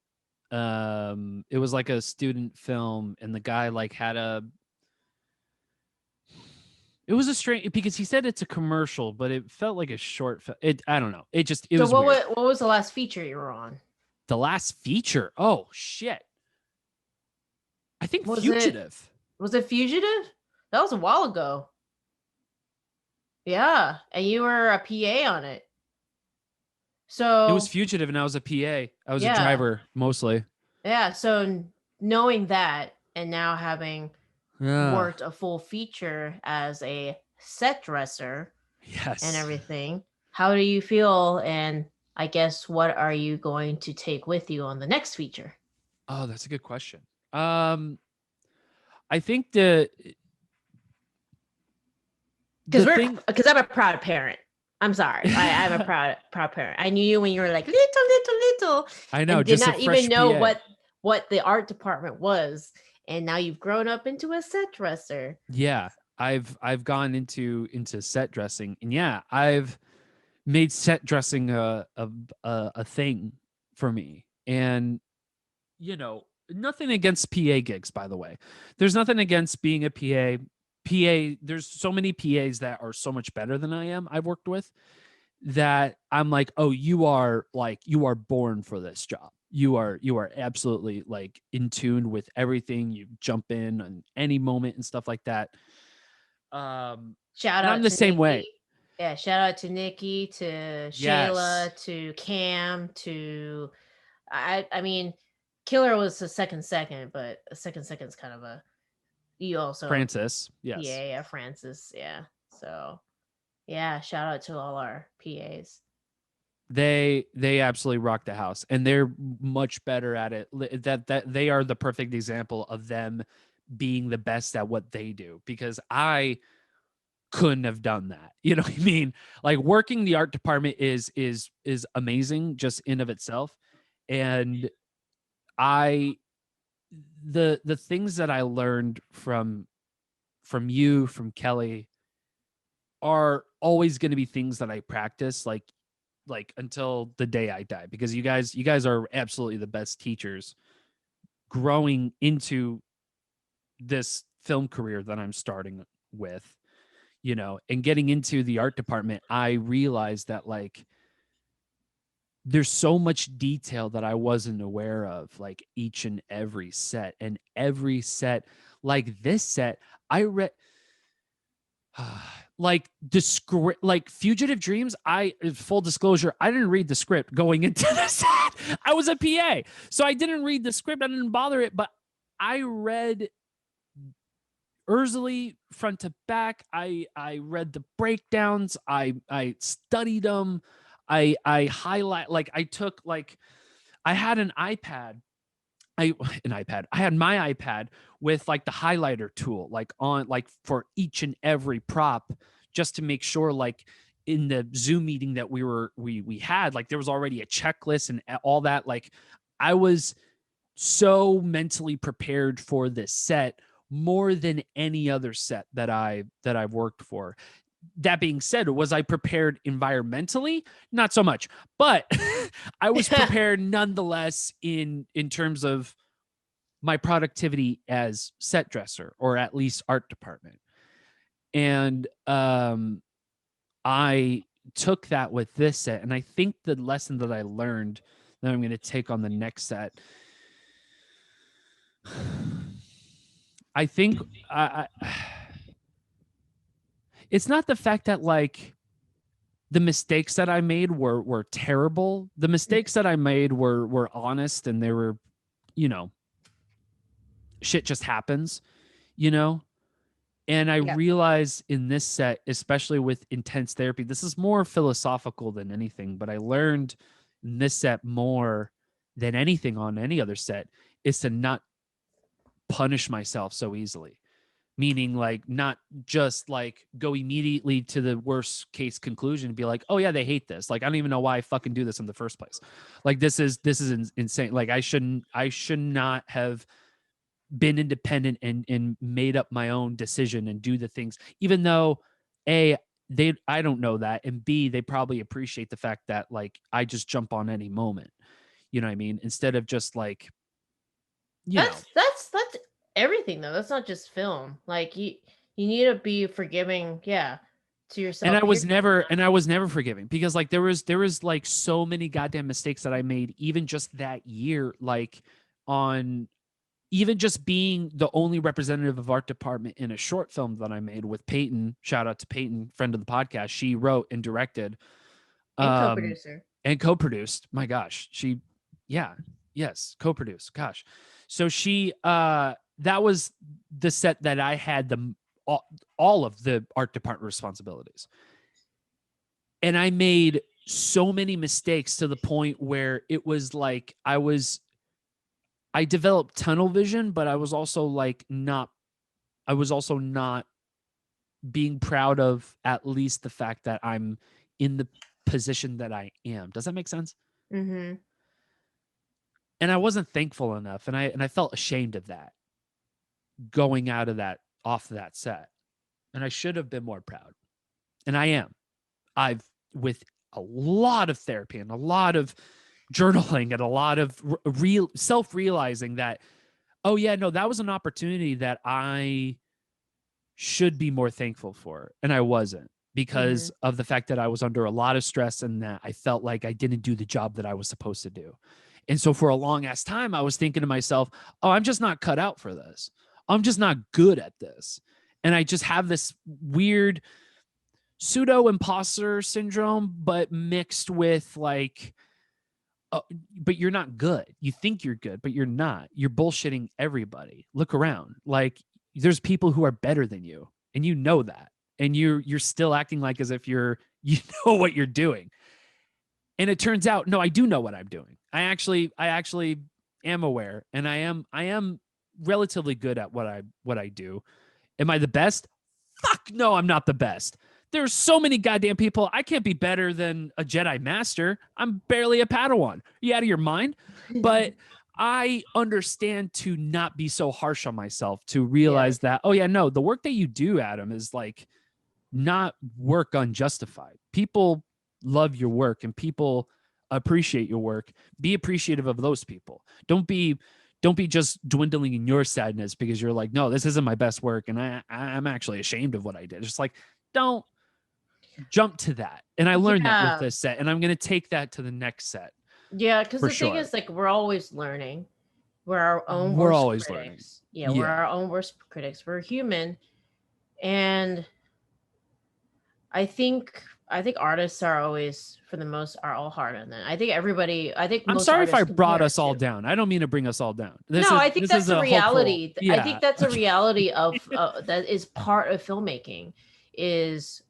[SPEAKER 2] It was like a student film, and the guy like had a. It was a strange because he said it's a commercial, but it felt like a short film. I don't know. It
[SPEAKER 1] So
[SPEAKER 2] was weird.
[SPEAKER 1] what was the last feature you were on?
[SPEAKER 2] The last feature. Oh shit! I think
[SPEAKER 1] Was it
[SPEAKER 2] Fugitive.
[SPEAKER 1] was it Fugitive? That was a while ago. Yeah, and you were a PA on it.
[SPEAKER 2] It was
[SPEAKER 1] So
[SPEAKER 2] Fugitive, and I was a PA. I was a
[SPEAKER 1] yeah,
[SPEAKER 2] driver mostly.
[SPEAKER 1] yeah. So knowing that and now having
[SPEAKER 2] Yeah.
[SPEAKER 1] worked a full feature as a set dresser and
[SPEAKER 2] Yes.
[SPEAKER 1] everything, how do you feel? And I guess what are you going to take with you on the next feature?
[SPEAKER 2] Oh, that's a good question. I think the thing.
[SPEAKER 1] Because I'm a proud parent. I'm sorry. I'm a proud parent. I knew you when you were like little,
[SPEAKER 2] I know,
[SPEAKER 1] and did
[SPEAKER 2] just a
[SPEAKER 1] not even
[SPEAKER 2] fresh
[SPEAKER 1] know
[SPEAKER 2] PA.
[SPEAKER 1] what the art department was. And now you've grown up into a set dresser.
[SPEAKER 2] Yeah, I've gone into set dressing, and yeah, I've made set dressing a thing for me. And nothing against PA gigs, by the way. There's nothing against being a PA. There's so many PAs that are so much better than I am. I've worked with that I'm like, oh, you are born for this job. You are absolutely like in tune with everything. You jump in on any moment and stuff like that.
[SPEAKER 1] Shout
[SPEAKER 2] And I'm
[SPEAKER 1] out
[SPEAKER 2] the
[SPEAKER 1] to
[SPEAKER 2] same way.
[SPEAKER 1] Nikki. Yeah, shout out to Nikki, to
[SPEAKER 2] Yes.
[SPEAKER 1] Shayla, to Cam, to I mean, Killer was a second, but a second is kind of a you also
[SPEAKER 2] Francis, yes.
[SPEAKER 1] Yeah, Francis, yeah. So yeah, shout out to all our PAs.
[SPEAKER 2] They absolutely rock the house, and they're much better at it. That they are the perfect example of them being the best at what they do, because I couldn't have done that. You know what I mean? Like, working the art department is amazing just in of itself. And I the things that I learned from you, from Kelly, are always going to be things that I practice like until the day I die, because you guys are absolutely the best teachers growing into this film career that I'm starting with, you know. And getting into the art department, I realized that, like, there's so much detail that I wasn't aware of, like each and every set. And every set, like this set, I read like the script, like Fugitive Dreams. Full disclosure, I didn't read the script going into the set. I was a PA, so I didn't read the script. I didn't bother it, but I read Erzulie front to back. I read the breakdowns. I studied them. I highlight, like, I took, like, I had an iPad. I had my iPad with, like, the highlighter tool, like, on, like, for each and every prop, just to make sure, like, in the Zoom meeting that we had, like, there was already a checklist and all that. Like, I was so mentally prepared for this set, more than any other set that I've worked for. That being said, was I prepared environmentally? Not so much, but I was prepared nonetheless in terms of my productivity as set dresser, or at least art department. And I took that with this set, and I think the lesson that I learned that I'm going to take on the next set, I think it's not the fact that, like, the mistakes that I made were terrible. The mistakes that I made were honest, and they were, you know, shit just happens, you know? And I realize in this set, especially with intense therapy, this is more philosophical than anything, but I learned in this set more than anything on any other set is to not punish myself so easily. Meaning, like, not just, like, go immediately to the worst case conclusion and be like, oh yeah, they hate this. Like, I don't even know why I fucking do this in the first place. Like, this is insane. Like, I should not have been independent and made up my own decision and do the things, even though I don't know that, and B, they probably appreciate the fact that, like, I just jump on any moment. You know what I mean? Instead of just, like,
[SPEAKER 1] that's everything though. That's not just film. Like, you need to be forgiving, to yourself.
[SPEAKER 2] And I was never forgiving, because, like, there was like so many goddamn mistakes that I made, even just that year, like, on even just being the only representative of art department in a short film that I made with Peyton. Shout out to Peyton, friend of the podcast. She wrote and directed, and co-produced. My gosh, co-produced. Gosh, so she that was the set that I had all of the art department responsibilities, and I made so many mistakes to the point where it was like I developed tunnel vision, but I was also not being proud of at least the fact that I'm in the position that I am. Does that make sense?
[SPEAKER 1] Mm-hmm.
[SPEAKER 2] And I wasn't thankful enough, and I felt ashamed of that going off of that set. And I should have been more proud. And I am. I've, with a lot of therapy and a lot of journaling and a lot of real self-realizing that, oh yeah, no, that was an opportunity that I should be more thankful for. And I wasn't, because of the fact that I was under a lot of stress, and that I felt like I didn't do the job that I was supposed to do. And so for a long ass time, I was thinking to myself, oh, I'm just not cut out for this. I'm just not good at this. And I just have this weird pseudo imposter syndrome, but mixed with, like, but you're not good. You think you're good, but you're not. You're bullshitting everybody. Look around. Like, there's people who are better than you, and you know that, and you're still acting like as if you know what you're doing. And it turns out, no, I do know what I'm doing. I actually am aware, and I am relatively good at what I do. Am I the best? Fuck no, I'm not the best. There's so many goddamn people. I can't be better than a Jedi Master. I'm barely a Padawan. Are you out of your mind? But I understand to not be so harsh on myself, to realize that, oh yeah, no, the work that you do, Adam, is like not work unjustified. People love your work and people appreciate your work. Be appreciative of those people. Don't be just dwindling in your sadness because you're like, no, this isn't my best work and I'm actually ashamed of what I did. Just like, don't jump to that. And I learned that with this set, and I'm going to take that to the next set.
[SPEAKER 1] Yeah, because the thing is, like, we're always learning. We're our own
[SPEAKER 2] we're
[SPEAKER 1] worst
[SPEAKER 2] always
[SPEAKER 1] critics.
[SPEAKER 2] learning.
[SPEAKER 1] Yeah, we're our own worst critics. We're human. And I think artists are always, for the most, are all hard on that. I think
[SPEAKER 2] I'm sorry if I brought us all down. I don't mean to bring us all down.
[SPEAKER 1] I think that's a reality. I think that's a reality of that is part of filmmaking, is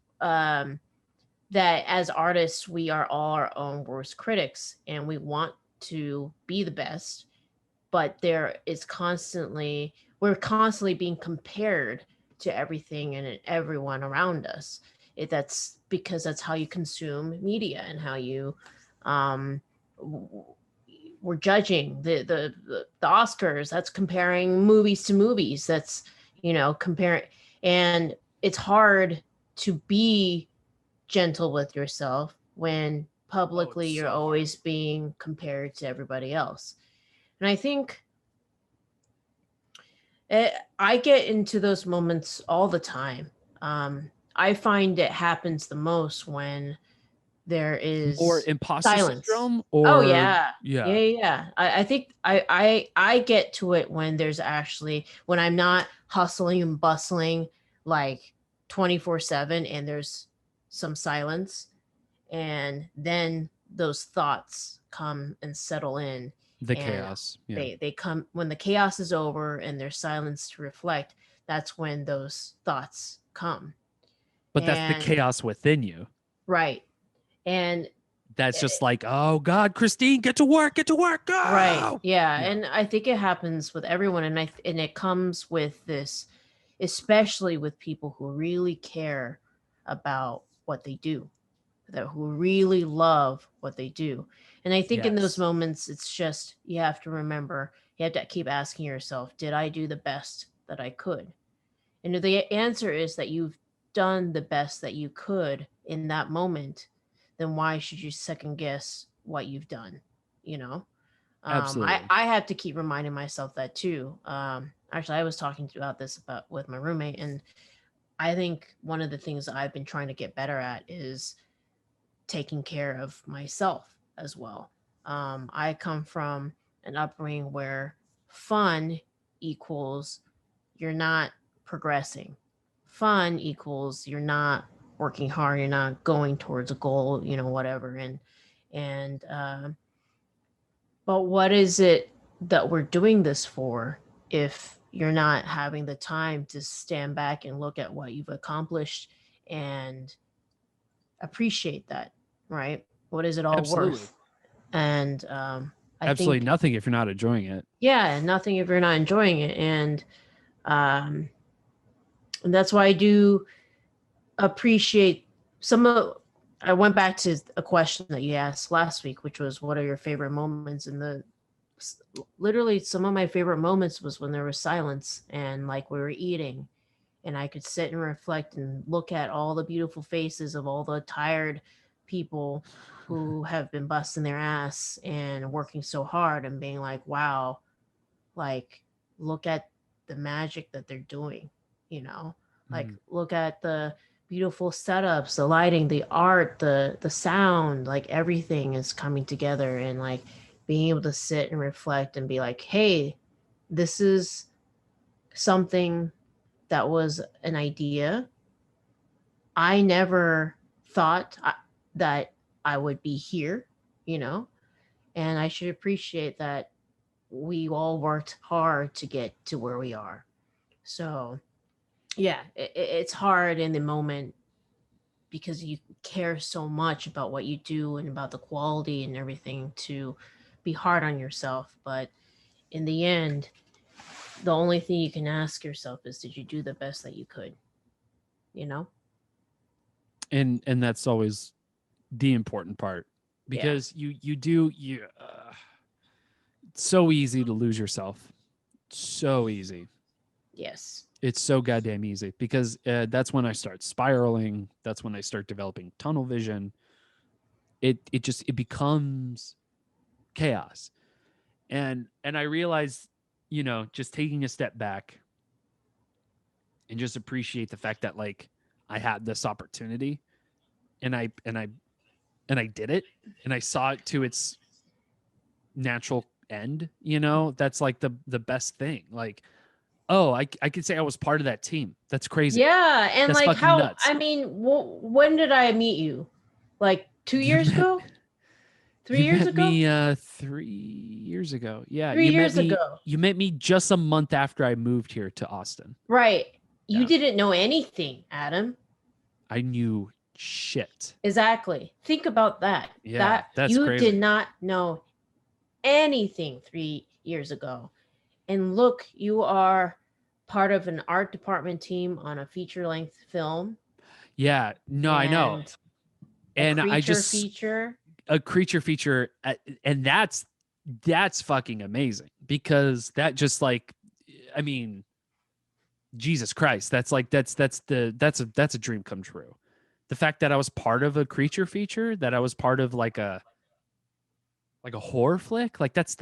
[SPEAKER 1] that as artists, we are all our own worst critics, and we want to be the best, but we're constantly being compared to everything and everyone around us. That's because that's how you consume media, and how you we're judging the Oscars. That's comparing movies to movies. That's, comparing, and it's hard to be gentle with yourself when publicly you're always being compared to everybody else. And I think I get into those moments all the time. I find it happens the most when there is
[SPEAKER 2] or imposter
[SPEAKER 1] silence.
[SPEAKER 2] syndrome,
[SPEAKER 1] or yeah. I think I get to it when there's actually, when I'm not hustling and bustling like 24/7, and there's some silence, and then those thoughts come and settle in.
[SPEAKER 2] The chaos.
[SPEAKER 1] Yeah. They come when the chaos is over and there's silence to reflect. That's when those thoughts come.
[SPEAKER 2] But that's the chaos within you.
[SPEAKER 1] Right. And
[SPEAKER 2] that's just like, oh God, Christine, get to work, go!
[SPEAKER 1] Right. Yeah. And I think it happens with everyone. And it comes with this, especially with people who really care about what they do, who really love what they do. And I think in those moments, it's just, you have to remember, you have to keep asking yourself, did I do the best that I could? And if the answer is that you've done the best that you could in that moment, then why should you second guess what you've done?
[SPEAKER 2] Absolutely.
[SPEAKER 1] I have to keep reminding myself that too. Actually, I was talking about this with my roommate, and I think one of the things that I've been trying to get better at is taking care of myself as well. I come from an upbringing where fun equals you're not progressing. Fun equals you're not working hard, you're not going towards a goal, whatever. But what is it that we're doing this for if you're not having the time to stand back and look at what you've accomplished and appreciate that, right? What is it all worth? And I think
[SPEAKER 2] nothing if you're not enjoying it.
[SPEAKER 1] Yeah, nothing if you're not enjoying it. And that's why I do appreciate I went back to a question that you asked last week, which was, what are your favorite moments? And literally some of my favorite moments was when there was silence, and like we were eating, and I could sit and reflect and look at all the beautiful faces of all the tired people who have been busting their ass and working so hard, and being like, wow, like, look at the magic that they're doing, like, look at the beautiful setups, the lighting, the art, the sound, like everything is coming together. And like being able to sit and reflect and be like, hey, this is something that was an idea. I never thought that I would be here, and I should appreciate that we all worked hard to get to where we are. So yeah, it's hard in the moment because you care so much about what you do and about the quality and everything to be hard on yourself. But in the end, the only thing you can ask yourself is, did you do the best that you could? You know?
[SPEAKER 2] And that's always the important part, because it's so easy to lose yourself. So easy.
[SPEAKER 1] Yes.
[SPEAKER 2] It's so goddamn easy, because that's when I start spiraling. That's when I start developing tunnel vision. It becomes chaos. And I realized, just taking a step back and just appreciate the fact that, like, I had this opportunity, and I did it, and I saw it to its natural end. That's like the best thing. Like, oh, I could say I was part of that team. That's crazy.
[SPEAKER 1] Yeah, and
[SPEAKER 2] That's
[SPEAKER 1] like
[SPEAKER 2] fucking
[SPEAKER 1] how,
[SPEAKER 2] nuts.
[SPEAKER 1] I mean, when did I meet you? Like 2 years ago? 3
[SPEAKER 2] You
[SPEAKER 1] years
[SPEAKER 2] met
[SPEAKER 1] ago?
[SPEAKER 2] me 3 years ago. Yeah,
[SPEAKER 1] 3 years ago.
[SPEAKER 2] you met me just a month after I moved here to Austin.
[SPEAKER 1] Right. You
[SPEAKER 2] Yeah.
[SPEAKER 1] didn't know anything, Adam.
[SPEAKER 2] I knew shit.
[SPEAKER 1] Exactly. Think about that.
[SPEAKER 2] Yeah,
[SPEAKER 1] That
[SPEAKER 2] that's
[SPEAKER 1] you
[SPEAKER 2] crazy.
[SPEAKER 1] did not know anything 3 years ago. And look, you are part of an art department team on a feature-length film.
[SPEAKER 2] Yeah, no, I know. And I just
[SPEAKER 1] feature.
[SPEAKER 2] a creature feature, and that's fucking amazing, because that just, like, I mean, Jesus Christ, that's a dream come true. The fact that I was part of a creature feature, that I was part of like a horror flick, like that's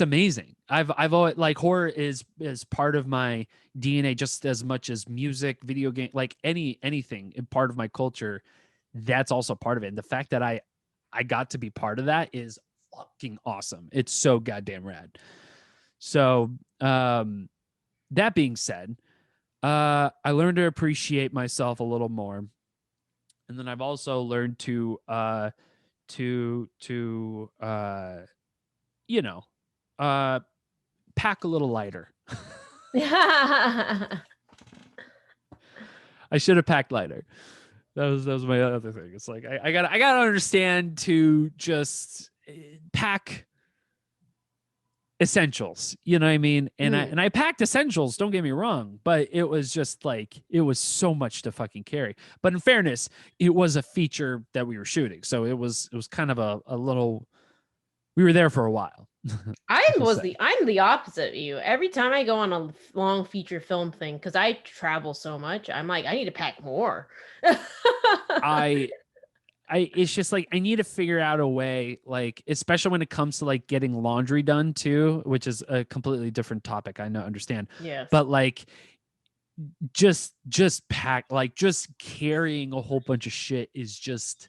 [SPEAKER 2] amazing. I've always, like, horror is part of my DNA just as much as music, video game, like anything in part of my culture. That's also part of it. And the fact that I got to be part of that is fucking awesome. It's so goddamn rad. So, that being said, I learned to appreciate myself a little more. And then I've also learned to you know, pack a little lighter. I should have packed lighter. That was my other thing. It's like I gotta understand to just pack essentials. You know what I mean? And I packed essentials. Don't get me wrong, but it was just like, it was so much to fucking carry. But in fairness, it was a feature that we were shooting, so it was kind of a little. We were there for a while.
[SPEAKER 1] I'm the opposite of you. Every time I go on a long feature film thing, because I travel so much, I'm like, I need to pack more.
[SPEAKER 2] It's just like, I need to figure out a way, like, especially when it comes to like getting laundry done too, which is a completely different topic. I know, understand.
[SPEAKER 1] Yes.
[SPEAKER 2] But like, just pack, like, just carrying a whole bunch of shit is just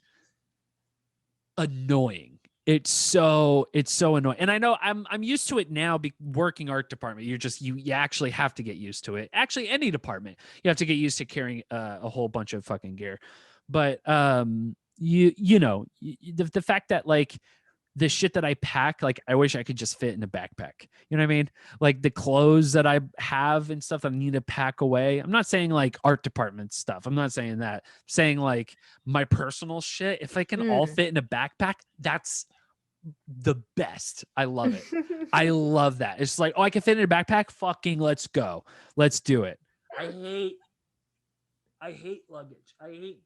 [SPEAKER 2] annoying. It's so annoying. And I know I'm used to it now, working art department. You actually have to get used to it. Actually, any department, you have to get used to carrying a whole bunch of fucking gear. But the fact that, like, the shit that I pack, like, I wish I could just fit in a backpack. You know what I mean? Like, the clothes that I have and stuff I need to pack away. I'm not saying like art department stuff. I'm not saying that. I'm saying like my personal shit. If I can all fit in a backpack, that's the best. I love it. I love that. It's like, oh, I can fit in a backpack. Fucking let's go. Let's do it. I hate luggage. I hate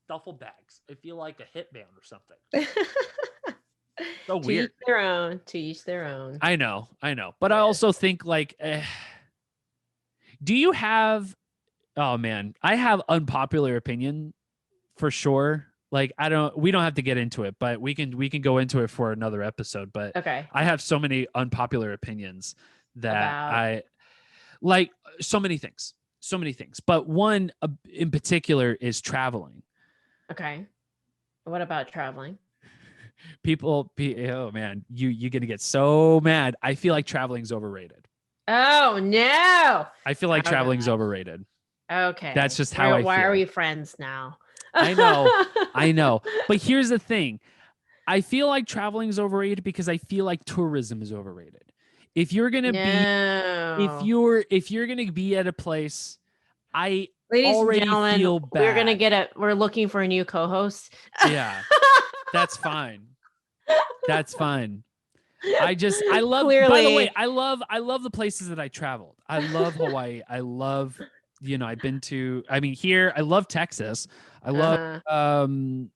[SPEAKER 2] duffel bags. I feel like a hitman or something. So weird.
[SPEAKER 1] To each their own.
[SPEAKER 2] I know. But I also think, like, do you have? Oh man, I have unpopular opinion for sure. Like, we don't have to get into it, but we can go into it for another episode. But
[SPEAKER 1] okay,
[SPEAKER 2] I have so many unpopular opinions that I like, so many things. But one in particular is traveling.
[SPEAKER 1] Okay. What about traveling?
[SPEAKER 2] Oh man, you're gonna get so mad. I feel like traveling's overrated.
[SPEAKER 1] Oh no!
[SPEAKER 2] I feel like traveling's overrated.
[SPEAKER 1] Okay,
[SPEAKER 2] that's just how I feel.
[SPEAKER 1] Why are we friends now?
[SPEAKER 2] I know. But here's the thing: I feel like traveling's overrated because I feel like tourism is overrated. If you're gonna be,
[SPEAKER 1] No.
[SPEAKER 2] if you're gonna be at a place, I
[SPEAKER 1] Ladies and
[SPEAKER 2] already
[SPEAKER 1] gentlemen,
[SPEAKER 2] feel bad.
[SPEAKER 1] we're looking for a new co-host.
[SPEAKER 2] Yeah, that's fine. That's fine. I love, by the way,
[SPEAKER 1] Clearly.
[SPEAKER 2] I love the places that I traveled. I love Hawaii. I love, I've been to, I mean, here, I love Texas. I love, and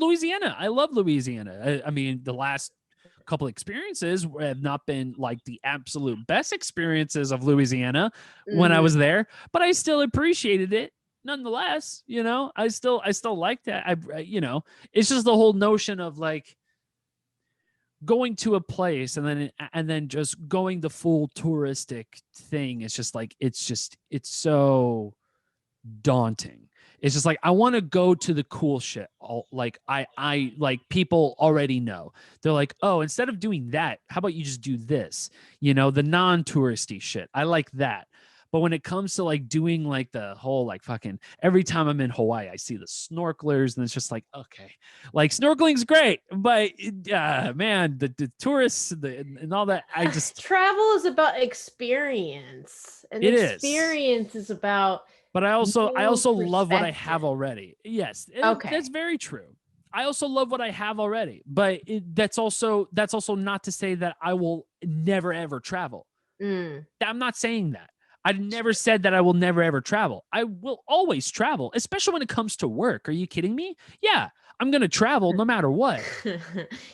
[SPEAKER 2] Louisiana. I love Louisiana. I mean, the last couple experiences have not been like the absolute best experiences of Louisiana when I was there, but I still appreciated it nonetheless. I still like that. It's just the whole notion of like going to a place and then just going the full touristic thing. It's just like it's so daunting. It's just like I want to go to the cool shit. Like I like people already know. They're like, oh, instead of doing that, how about you just do this? The non-touristy shit. I like that. But when it comes to like doing like the whole like fucking every time I'm in Hawaii, I see the snorkelers and it's just like, okay, like snorkeling's great, but man, the tourists and all that, I just
[SPEAKER 1] travel is about experience, and experience is about.
[SPEAKER 2] But I also love what I have already. Yes,
[SPEAKER 1] okay,
[SPEAKER 2] that's very true. I also love what I have already, but that's also not to say that I will never ever travel. I'm not saying that. I've never said that I will never ever travel. I will always travel, especially when it comes to work. Are you kidding me? Yeah, I'm gonna travel no matter what.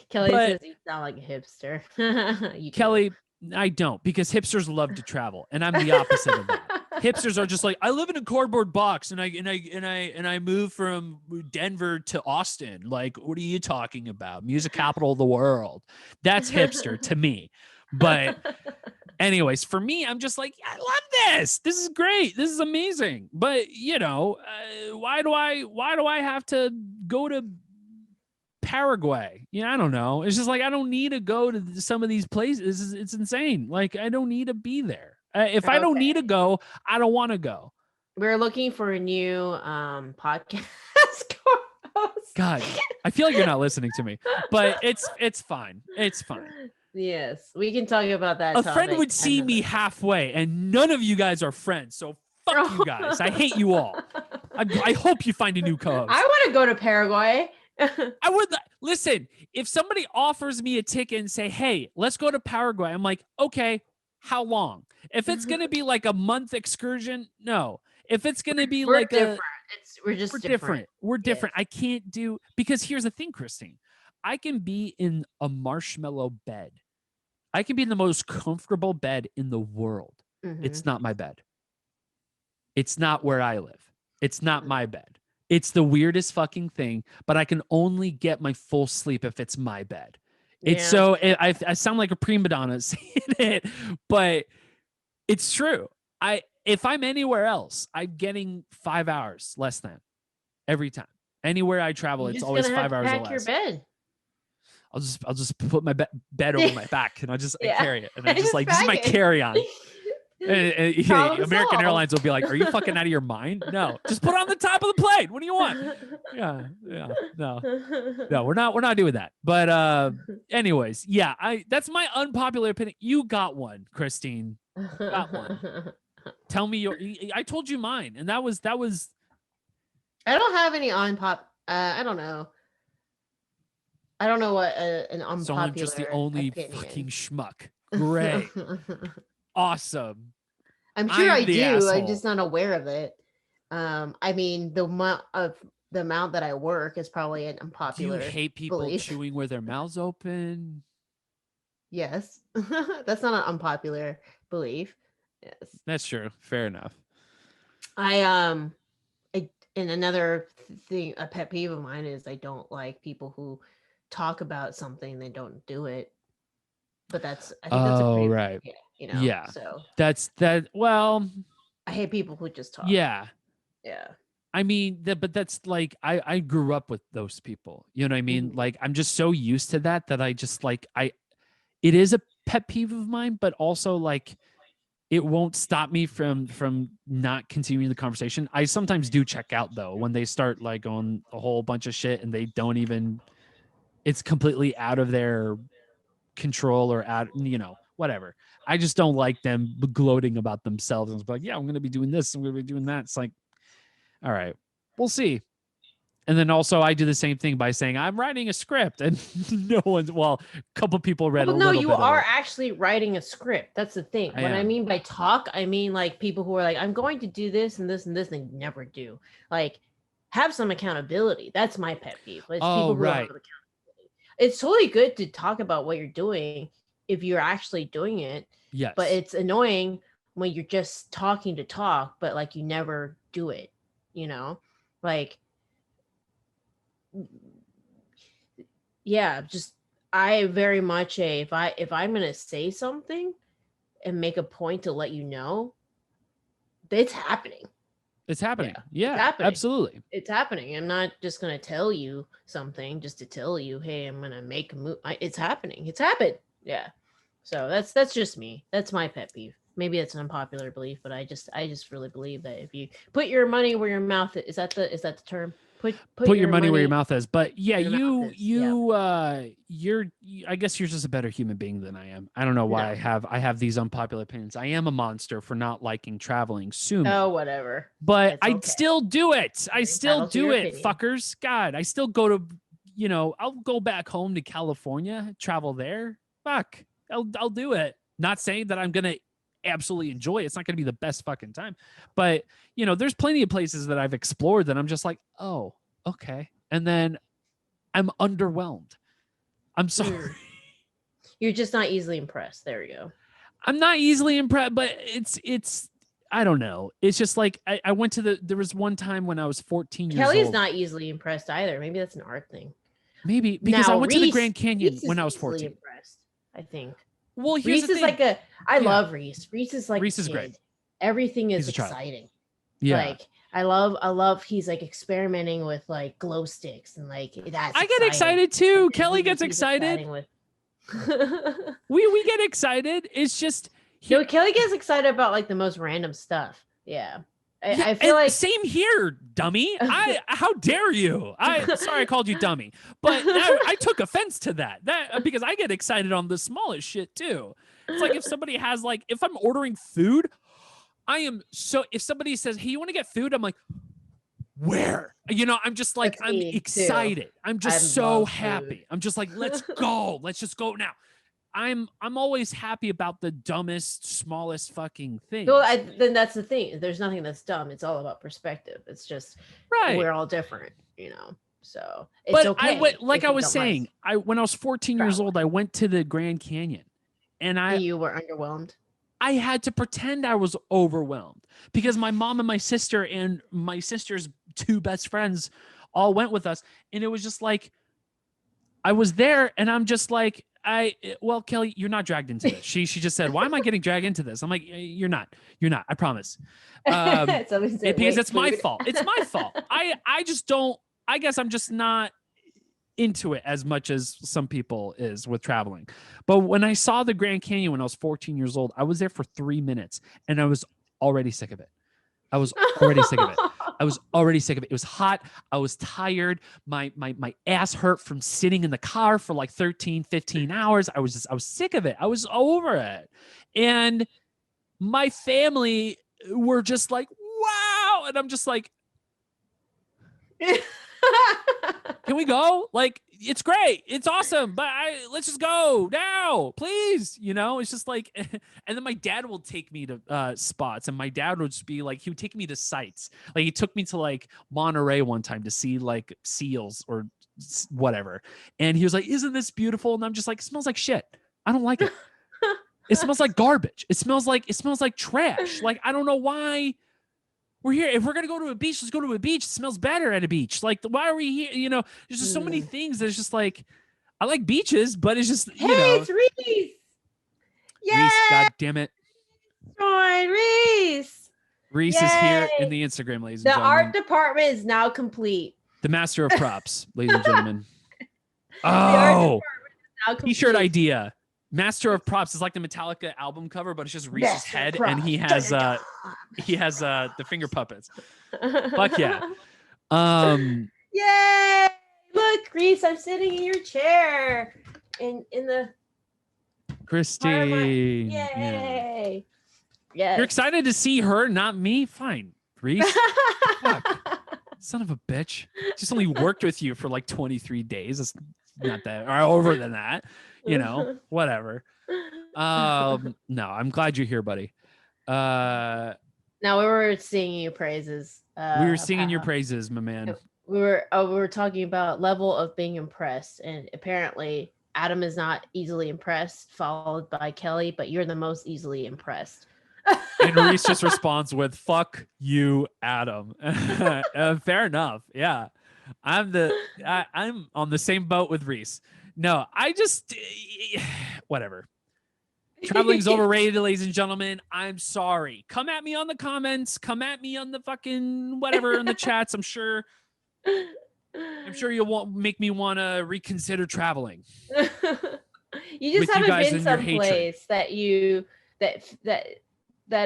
[SPEAKER 1] Kelly says you sound like a hipster.
[SPEAKER 2] Kelly, I don't, because hipsters love to travel, and I'm the opposite of that. Hipsters are just like, I live in a cardboard box and I moved from Denver to Austin. Like, what are you talking about? Music capital of the world. That's hipster to me. But anyways, for me, I'm just like, I love this. This is great. This is amazing. But why do I have to go to Paraguay? I don't know. It's just like, I don't need to go to some of these places. It's insane. Like, I don't need to be there. If I don't need to go, I don't want to go.
[SPEAKER 1] We're looking for a new podcast.
[SPEAKER 2] God, I feel like you're not listening to me, but it's fine. It's fine.
[SPEAKER 1] Yes, we can talk about that.
[SPEAKER 2] A friend would see me halfway, and none of you guys are friends. So fuck you guys. I hate you all. I hope you find a new co-host.
[SPEAKER 1] I want to go to Paraguay.
[SPEAKER 2] I would listen. If somebody offers me a ticket and say, "Hey, let's go to Paraguay," I'm like, okay. How long? If it's going to be like a month excursion, no. If it's going to be
[SPEAKER 1] we're
[SPEAKER 2] like
[SPEAKER 1] different. We're different.
[SPEAKER 2] We're different. Yes. I can't do, because here's the thing, Christine. I can be in a marshmallow bed. I can be in the most comfortable bed in the world. It's not my bed. It's not where I live. It's not my bed. It's the weirdest fucking thing, but I can only get my full sleep if it's my bed. It's so I sound like a prima donna saying it, but it's true. If I'm anywhere else, I'm getting 5 hours less than every time. Anywhere I travel, it's always 5 hours less.
[SPEAKER 1] Your bed.
[SPEAKER 2] I'll just put my bed over my back and I carry it, and I'm just like, this is my carry-on. And American Airlines will be like, are you fucking out of your mind? No, just put it on the top of the plane. What do you want? Yeah, no, we're not doing that. But anyways, yeah, that's my unpopular opinion. You got one, Christine. Got one. Tell me I told you mine, and that was.
[SPEAKER 1] I don't have any I don't know. I don't know what an unpopular.
[SPEAKER 2] So I'm just the only opinion. Fucking schmuck. Great. Awesome.
[SPEAKER 1] I'm sure I do. Asshole. I'm just not aware of it. I mean, the amount that I work is probably an unpopular.
[SPEAKER 2] Do you hate people
[SPEAKER 1] belief.
[SPEAKER 2] chewing with their mouths open?
[SPEAKER 1] Yes. That's not an unpopular belief. Yes.
[SPEAKER 2] That's true. Fair enough.
[SPEAKER 1] And another thing, a pet peeve of mine is I don't like people who talk about something, they don't do it. But I think that's a pretty
[SPEAKER 2] right. Yeah.
[SPEAKER 1] So
[SPEAKER 2] that's that. Well,
[SPEAKER 1] I hate people who just talk.
[SPEAKER 2] Yeah.
[SPEAKER 1] Yeah.
[SPEAKER 2] I mean, but that's like, I grew up with those people. You know what I mean? Like, I'm just so used to that I just like, it is a pet peeve of mine, but also like, it won't stop me from not continuing the conversation. I sometimes do check out though, when they start like on a whole bunch of shit and they don't even, it's completely out of their control or out, whatever. I just don't like them gloating about themselves and it's like, yeah, I'm going to be doing this. I'm going to be doing that. It's like, all right, we'll see. And then also I do the same thing by saying I'm writing a script and no one's, well, a couple people read a little bit.
[SPEAKER 1] You are actually writing a script. That's the thing. I mean by talk, I mean like people who are like, I'm going to do this and this and this, and they never do. Like, have some accountability. That's my pet peeve. It's people who don't have accountability. It's totally good to talk about what you're doing if you're actually doing it.
[SPEAKER 2] Yes.
[SPEAKER 1] But it's annoying when you're just talking to talk, but like you never do it, you know? Like, yeah, just I very much if I'm gonna say something and make a point to let you know, it's happening.
[SPEAKER 2] It's happening. Yeah, it's happening. Absolutely.
[SPEAKER 1] It's happening. I'm not just gonna tell you something just to tell you, hey, I'm gonna make a move. It's happening. It's happened. Yeah. So that's just me. That's my pet peeve. Maybe it's an unpopular belief, but I just really believe that if you put your money where your mouth is that the term? Put
[SPEAKER 2] your money where your mouth is. But yeah, you're I guess you're just a better human being than I am. I don't know why I have these unpopular opinions. I am a monster for not liking traveling. Sue me.
[SPEAKER 1] Oh, whatever.
[SPEAKER 2] But I still do it. I still do it, fuckers. God, I still go to, I'll go back home to California, travel there. Fuck. I'll do it. Not saying that I'm gonna absolutely enjoy it. It's not going to be the best fucking time, but there's plenty of places that I've explored that I'm just like, oh, okay. And then I'm underwhelmed. I'm sorry.
[SPEAKER 1] You're just not easily impressed. There we go.
[SPEAKER 2] I'm not easily impressed, but it's, I don't know. It's just like, I went to there was one time when I was 14 years old.
[SPEAKER 1] Kelly's not easily impressed either. Maybe that's an art thing.
[SPEAKER 2] Maybe because I went to the Grand Canyon when I was 14.
[SPEAKER 1] Impressed, I think.
[SPEAKER 2] Well,
[SPEAKER 1] Reese is like I love Reese. Reese is like
[SPEAKER 2] Reese is great.
[SPEAKER 1] Everything is exciting.
[SPEAKER 2] Yeah.
[SPEAKER 1] Like I love he's like experimenting with like glow sticks and like that's
[SPEAKER 2] I get excited too. Kelly gets excited. we get excited. It's just
[SPEAKER 1] Kelly gets excited about like the most random stuff. Yeah. I feel like
[SPEAKER 2] same here, dummy. How dare you? Sorry I called you dummy, but I took offense to that because I get excited on the smallest shit too. It's like if somebody has like, if I'm ordering food, if somebody says, hey, you want to get food? I'm like, where? I'm just like, I'm excited. Too. I'm just so happy. Food. I'm just like, let's go. Let's just go now. I'm always happy about the dumbest, smallest fucking thing.
[SPEAKER 1] Well, then that's the thing. There's nothing that's dumb. It's all about perspective. It's just we're all different, So it's okay.
[SPEAKER 2] I was saying, when I was 14 years old, I went to the Grand Canyon, and
[SPEAKER 1] you were underwhelmed.
[SPEAKER 2] I had to pretend I was overwhelmed because my mom and my sister and my sister's two best friends all went with us, and it was just like I was there, and I'm just like. Kelly, you're not dragged into this. She just said, why am I getting dragged into this? I'm like, you're not, I promise. Because it's my fault. It's my fault. I just don't, I guess I'm just not into it as much as some people is with traveling. But when I saw the Grand Canyon when I was 14 years old, I was there for 3 minutes and I was already sick of it. I was already sick of it. It was hot. I was tired. My ass hurt from sitting in the car for like 13, 15 hours. I was sick of it. I was over it. And my family were just like, wow. And I'm just like, can we go? Like, it's great. It's awesome. But let's just go now, please. It's just like, and then my dad will take me to spots, and my dad would just be like, he would take me to sites. Like he took me to like Monterey one time to see like seals or whatever. And he was like, isn't this beautiful? And I'm just like, it smells like shit. I don't like it. It smells like garbage. It smells like trash. Like, I don't know why. We're here. If we're going to go to a beach, let's go to a beach. It smells better at a beach. Like, why are we here? There's just so many things that's just like, I like beaches, but it's just,
[SPEAKER 1] it's Reese.
[SPEAKER 2] Yay! Reese, God damn it.
[SPEAKER 1] Join Reese.
[SPEAKER 2] Reese is here in the Instagram, ladies and gentlemen.
[SPEAKER 1] The art department is now complete.
[SPEAKER 2] The master of props, ladies and gentlemen. Oh, t-shirt idea. Master of props is like the Metallica album cover, but it's just Reese's head, and he has the finger puppets. Fuck yeah.
[SPEAKER 1] Yay! Look, Reese, I'm sitting in your chair in the
[SPEAKER 2] Christine.
[SPEAKER 1] Yay!
[SPEAKER 2] Yeah.
[SPEAKER 1] Yes.
[SPEAKER 2] You're excited to see her, not me? Fine. Reese. Fuck. Son of a bitch. Just only worked with you for like 23 days. It's not that or over than that. Whatever. No, I'm glad you're here, buddy.
[SPEAKER 1] Now we were singing you praises.
[SPEAKER 2] We were singing your praises, my man.
[SPEAKER 1] We were talking about level of being impressed, and apparently Adam is not easily impressed, followed by Kelly, but you're the most easily impressed.
[SPEAKER 2] And Reese just responds with "Fuck you, Adam." Fair enough. Yeah, I'm on the same boat with Reese. No, I just whatever. Traveling's overrated, ladies and gentlemen. I'm sorry. Come at me on the comments. Come at me on the fucking whatever in the chats. I'm sure you'll make me want to reconsider traveling.
[SPEAKER 1] You just haven't been someplace that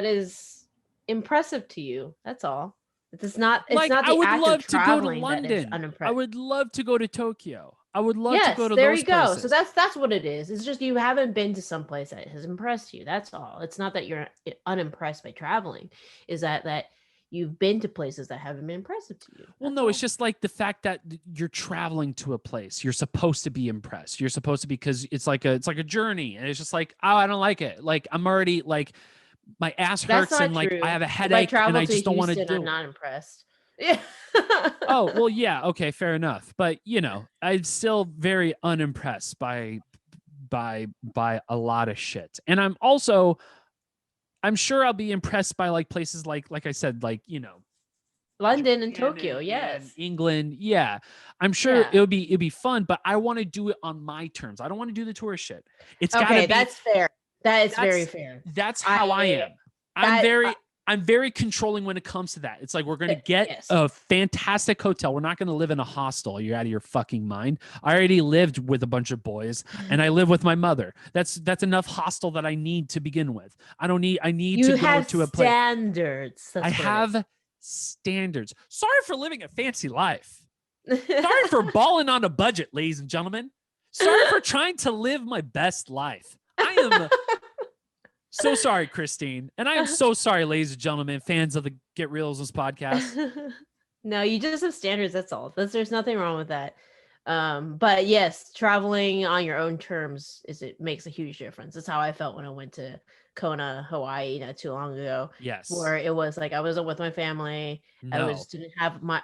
[SPEAKER 1] is impressive to you. That's all. It's not the act of traveling that is unimpressive.
[SPEAKER 2] I would love to go to Tokyo. I would love to go to
[SPEAKER 1] there
[SPEAKER 2] those
[SPEAKER 1] you go.
[SPEAKER 2] places.
[SPEAKER 1] So that's what it is. It's just you haven't been to some place that has impressed you. That's all. It's not that you're unimpressed by traveling. Is that you've been to places that haven't been impressive to you.
[SPEAKER 2] Well, no, it's just like the fact that you're traveling to a place. You're supposed to be impressed. You're supposed to be, because it's like a journey, and it's just like, oh, I don't like it. Like I'm already like my ass hurts and like I have a headache and I just don't want to do it.
[SPEAKER 1] I'm not impressed. Yeah.
[SPEAKER 2] Oh, well, yeah, okay, fair enough. But I'm still very unimpressed by a lot of shit. And I'm sure I'll be impressed by like places like I said, like,
[SPEAKER 1] London and Tokyo, yes.
[SPEAKER 2] And England, yeah. I'm sure it'll be fun, but I want to do it on my terms. I don't want to do the tourist shit. It's gotta be,
[SPEAKER 1] that's fair. That's very fair.
[SPEAKER 2] That's how I am. I'm very controlling when it comes to that. It's like, we're going to get a fantastic hotel. We're not going to live in a hostel. You're out of your fucking mind. I already lived with a bunch of boys, and I live with my mother. That's enough hostel that I need to begin with. I need to go to a place.
[SPEAKER 1] Standards.
[SPEAKER 2] I have standards. Sorry for living a fancy life. Sorry for balling on a budget, ladies and gentlemen. Sorry for trying to live my best life. I am so sorry, Christine. And I am so sorry, ladies and gentlemen, fans of the Get Reelisms podcast.
[SPEAKER 1] No, you just have standards. That's all. There's nothing wrong with that. But yes, traveling on your own terms it makes a huge difference. That's how I felt when I went to Kona, Hawaii, not too long ago.
[SPEAKER 2] Yes.
[SPEAKER 1] Where it was like I wasn't with my family.
[SPEAKER 2] No.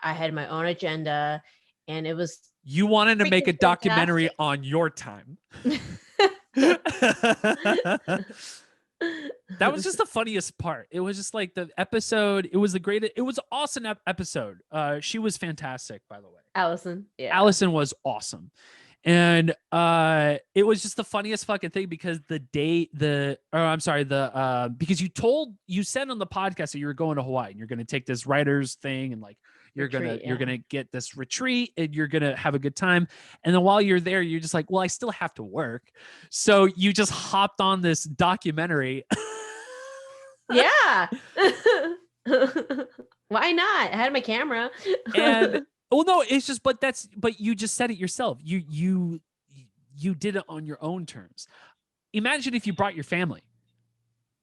[SPEAKER 1] I had my own agenda, and it was.
[SPEAKER 2] You wanted to make a documentary on your time. That was just the funniest part. It was just like the episode. It was it was an awesome episode. She was fantastic, by the way.
[SPEAKER 1] Allison. Yeah.
[SPEAKER 2] Allison was awesome. And it was just the funniest fucking thing, because because you said on the podcast that you were going to Hawaii and you're going to take this writer's thing, and like you're going to get this retreat and you're going to have a good time. And then while you're there, you're just like, well, I still have to work. So you just hopped on this documentary.
[SPEAKER 1] Yeah. Why not? I had my camera.
[SPEAKER 2] And well, no, it's just, but you just said it yourself. You did it on your own terms. Imagine if you brought your family.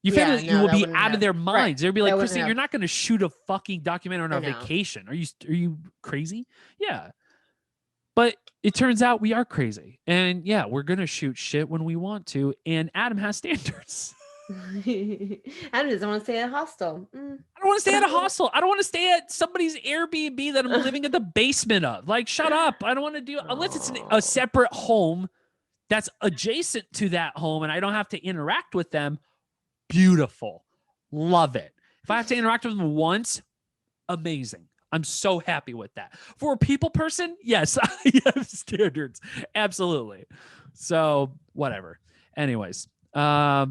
[SPEAKER 2] Your family, you will be out of their minds. They'll be like, Christine, you're not going to shoot a fucking documentary on our vacation. Are you crazy? Yeah. But it turns out we are crazy. And yeah, we're going to shoot shit when we want to. And Adam has standards.
[SPEAKER 1] Adam doesn't want to stay at a hostel.
[SPEAKER 2] I don't want to stay at a hostel. I don't want to stay at somebody's Airbnb that I'm living in the basement of. Like, shut up. I don't want to do, unless it's a separate home that's adjacent to that home and I don't have to interact with them. Beautiful. Love it. If I have to interact with them once, amazing. I'm so happy with that. For a people person, yes, I have standards. Absolutely. So whatever. Anyways,
[SPEAKER 1] let's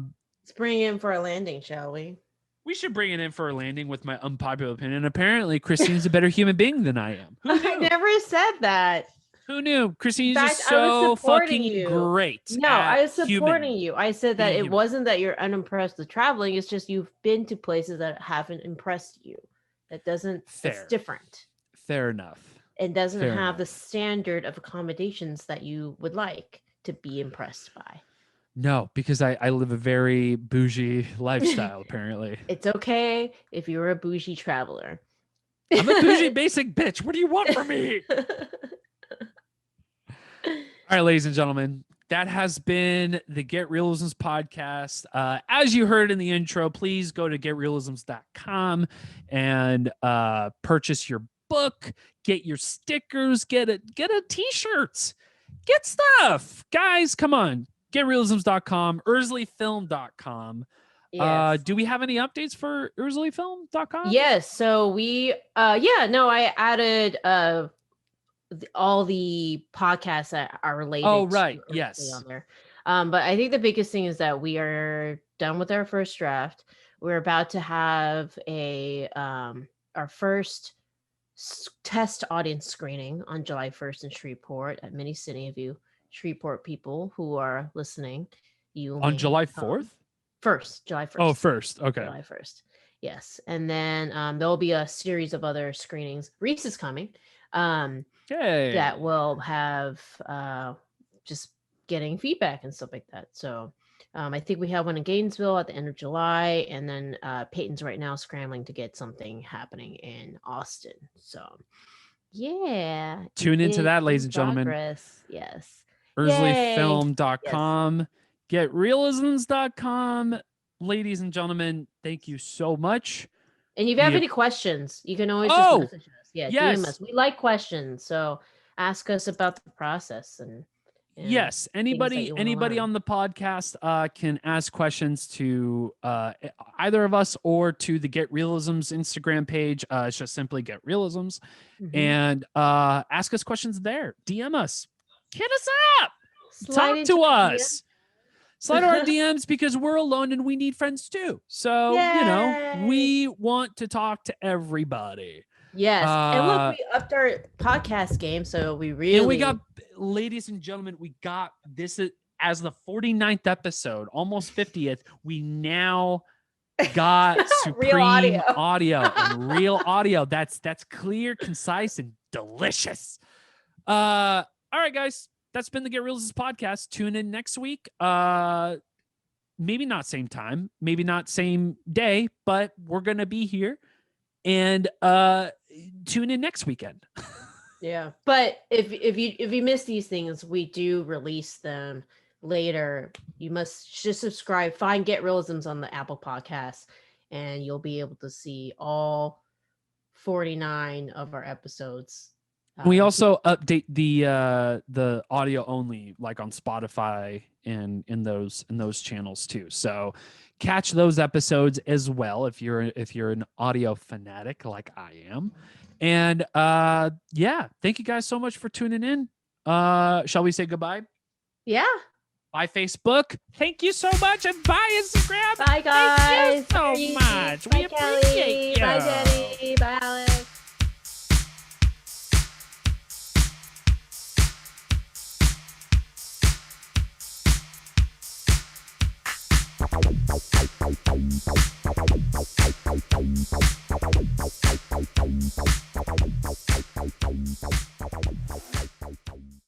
[SPEAKER 1] bring it in for a landing, shall we?
[SPEAKER 2] We should bring it in for a landing with my unpopular opinion. Apparently, Christine's a better human being than I am. Who knew?
[SPEAKER 1] I never said that.
[SPEAKER 2] Who knew? Christine's just so fucking great.
[SPEAKER 1] No, I was supporting you. I said that it wasn't that you're unimpressed with traveling. It's just you've been to places that haven't impressed you. That doesn't. It's different.
[SPEAKER 2] Fair enough.
[SPEAKER 1] It doesn't have the standard of accommodations that you would like to be impressed by.
[SPEAKER 2] No, because I live a very bougie lifestyle, apparently.
[SPEAKER 1] It's okay if you're a bougie traveler.
[SPEAKER 2] I'm a bougie basic bitch. What do you want from me? All right, ladies and gentlemen, that has been the Get Reelisms podcast. As you heard in the intro, please go to getreelisms.com and purchase your book, get your stickers, get a t-shirts, get stuff. Guys, come on. Getreelisms.com, erzulefilm.com.
[SPEAKER 1] Yes.
[SPEAKER 2] Do we have any updates for erzulefilm.com?
[SPEAKER 1] Yes. So I added all the podcasts that are related.
[SPEAKER 2] Oh, right.
[SPEAKER 1] To
[SPEAKER 2] Yes.
[SPEAKER 1] on there. But I think the biggest thing is that we are done with our first draft. We're about to have our first test audience screening on July 1st in Shreveport at Mini City. If you Shreveport people who are listening, you
[SPEAKER 2] on July 4th?
[SPEAKER 1] July 1st.
[SPEAKER 2] Oh, 1st. Okay.
[SPEAKER 1] July 1st. Yes. And then there'll be a series of other screenings. Reese is coming. That will have just getting feedback and stuff like that. So I think we have one in Gainesville at the end of July, and then Peyton's right now scrambling to get something happening in Austin. So yeah,
[SPEAKER 2] tune into that, ladies and gentlemen.
[SPEAKER 1] Yes.
[SPEAKER 2] Erzulefilm.com. Yes. Getreelisms.com. Ladies and gentlemen, thank you so much.
[SPEAKER 1] And if you have any questions, you can always just message us. Yeah,
[SPEAKER 2] yes.
[SPEAKER 1] DM us. We like questions, so ask us about the process and
[SPEAKER 2] yes, anybody on the podcast can ask questions to either of us or to the Get Reelisms Instagram page. It's just simply Get Reelisms, and ask us questions there. DM us, hit us up, talk to us. Slide our DMs because we're alone and we need friends too. So, we want to talk to everybody.
[SPEAKER 1] Yes. And look, we upped our podcast game. So we
[SPEAKER 2] got, ladies and gentlemen, we got this as the 49th episode, almost 50th. We now got supreme audio and real audio. That's clear, concise, and delicious. All right, guys. That's been the Get Reelisms podcast. Tune in next week. Maybe not same time, maybe not same day, but we're gonna be here. And tune in next weekend.
[SPEAKER 1] Yeah, but if you miss these things, we do release them later. You must just subscribe. Find Get Reelisms on the Apple Podcasts, and you'll be able to see all 49 of our episodes.
[SPEAKER 2] We also update the audio only, like on Spotify and in those channels too. So catch those episodes as well if you're an audio fanatic like I am. And thank you guys so much for tuning in. Shall we say goodbye?
[SPEAKER 1] Yeah.
[SPEAKER 2] Bye Facebook. Thank you so much, and bye Instagram.
[SPEAKER 1] Bye guys.
[SPEAKER 2] Thank you so much.
[SPEAKER 1] Bye,
[SPEAKER 2] we appreciate you.
[SPEAKER 1] Bye Jenny. Bye Alex. Bye.